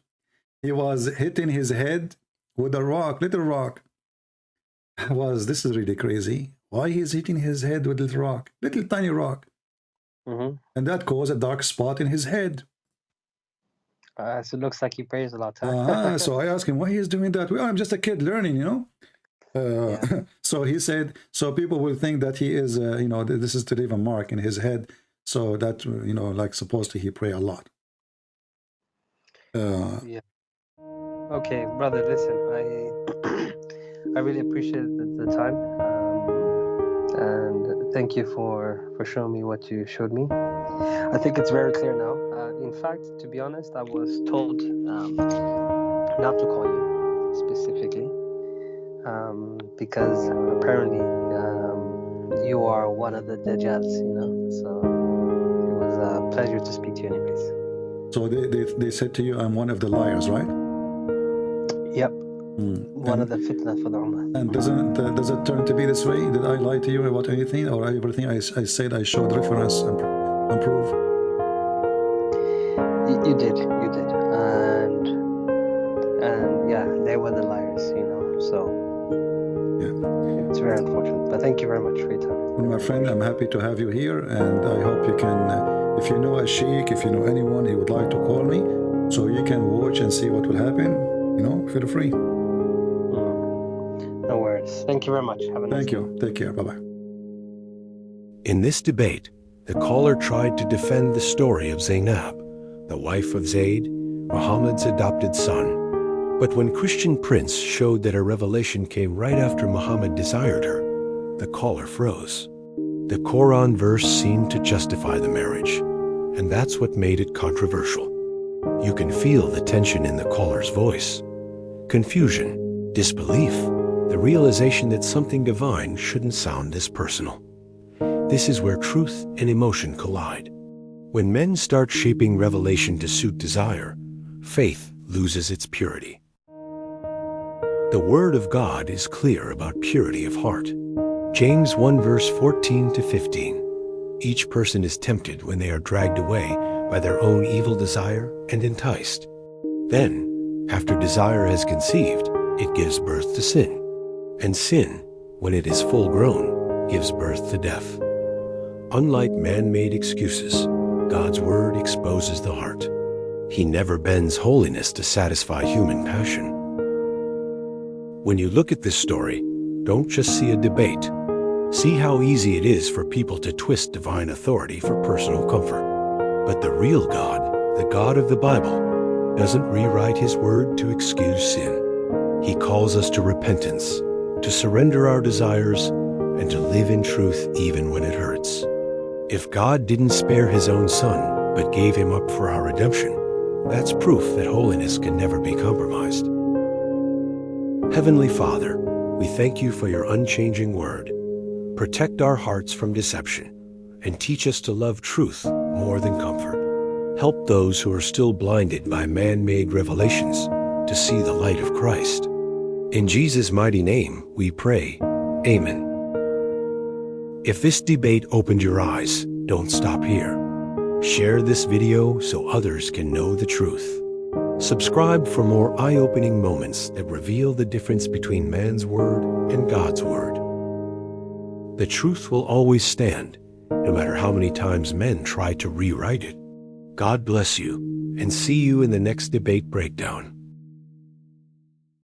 he was hitting his head with a rock, little rock. This is really crazy. Why he's hitting his head with little rock, little tiny rock? And that caused a dark spot in his head. So it looks like he prays a lot. Huh? So I asked him why he's doing that. Well, I'm just a kid learning, you know. Yeah. So he said, so people will think that he is, you know, this is to leave a mark in his head, so that, you know, like supposedly he pray a lot. Yeah. Okay, brother, listen, I really appreciate the time, and thank you for showing me what you showed me. I think it's very clear now. In fact, to be honest, I was told not to call you specifically, because apparently you are one of the Dajjals, you know. So it was a pleasure to speak to you anyways. So they said to you, I'm one of the liars, right? Yep. One of the fitna for the Ummah. And does it turn to be this way? Did I lie to you about anything, or everything I said I showed reference and proof? You did, and yeah, they were the liars, you know. So yeah, it's very unfortunate. But thank you very much for your time. Well, my friend, I'm happy to have you here, and I hope you can, if you know a sheikh, if you know anyone, he would like to call me, so you can watch and see what will happen. You know, feel free. No worries. Thank you very much. Have a nice Thank day. you. Take care. Bye-bye. In this debate, the caller tried to defend the story of Zaynab, the wife of Zayd, Muhammad's adopted son. But when Christian Prince showed that her revelation came right after Muhammad desired her, the caller froze. The Qur'an verse seemed to justify the marriage, and that's what made it controversial. You can feel the tension in the caller's voice. Confusion, disbelief, the realization that something divine shouldn't sound this personal. This is where truth and emotion collide. When men start shaping revelation to suit desire, faith loses its purity. The Word of God is clear about purity of heart. James 1 verse 14 to 15. Each person is tempted when they are dragged away by their own evil desire and enticed. Then, after desire has conceived, it gives birth to sin. And sin, when it is full grown, gives birth to death. Unlike man-made excuses, God's Word exposes the heart. He never bends holiness to satisfy human passion. When you look at this story, don't just see a debate. See how easy it is for people to twist divine authority for personal comfort. But the real God, the God of the Bible, doesn't rewrite His Word to excuse sin. He calls us to repentance, to surrender our desires, and to live in truth even when it hurts. If God didn't spare His own Son, but gave Him up for our redemption, that's proof that holiness can never be compromised. Heavenly Father, we thank You for Your unchanging Word. Protect our hearts from deception, and teach us to love truth more than comfort. Help those who are still blinded by man-made revelations to see the light of Christ. In Jesus' mighty name, we pray. Amen. If this debate opened your eyes, don't stop here. Share this video so others can know the truth. Subscribe for more eye-opening moments that reveal the difference between man's word and God's word. The truth will always stand, no matter how many times men try to rewrite it. God bless you, and see you in the next debate breakdown.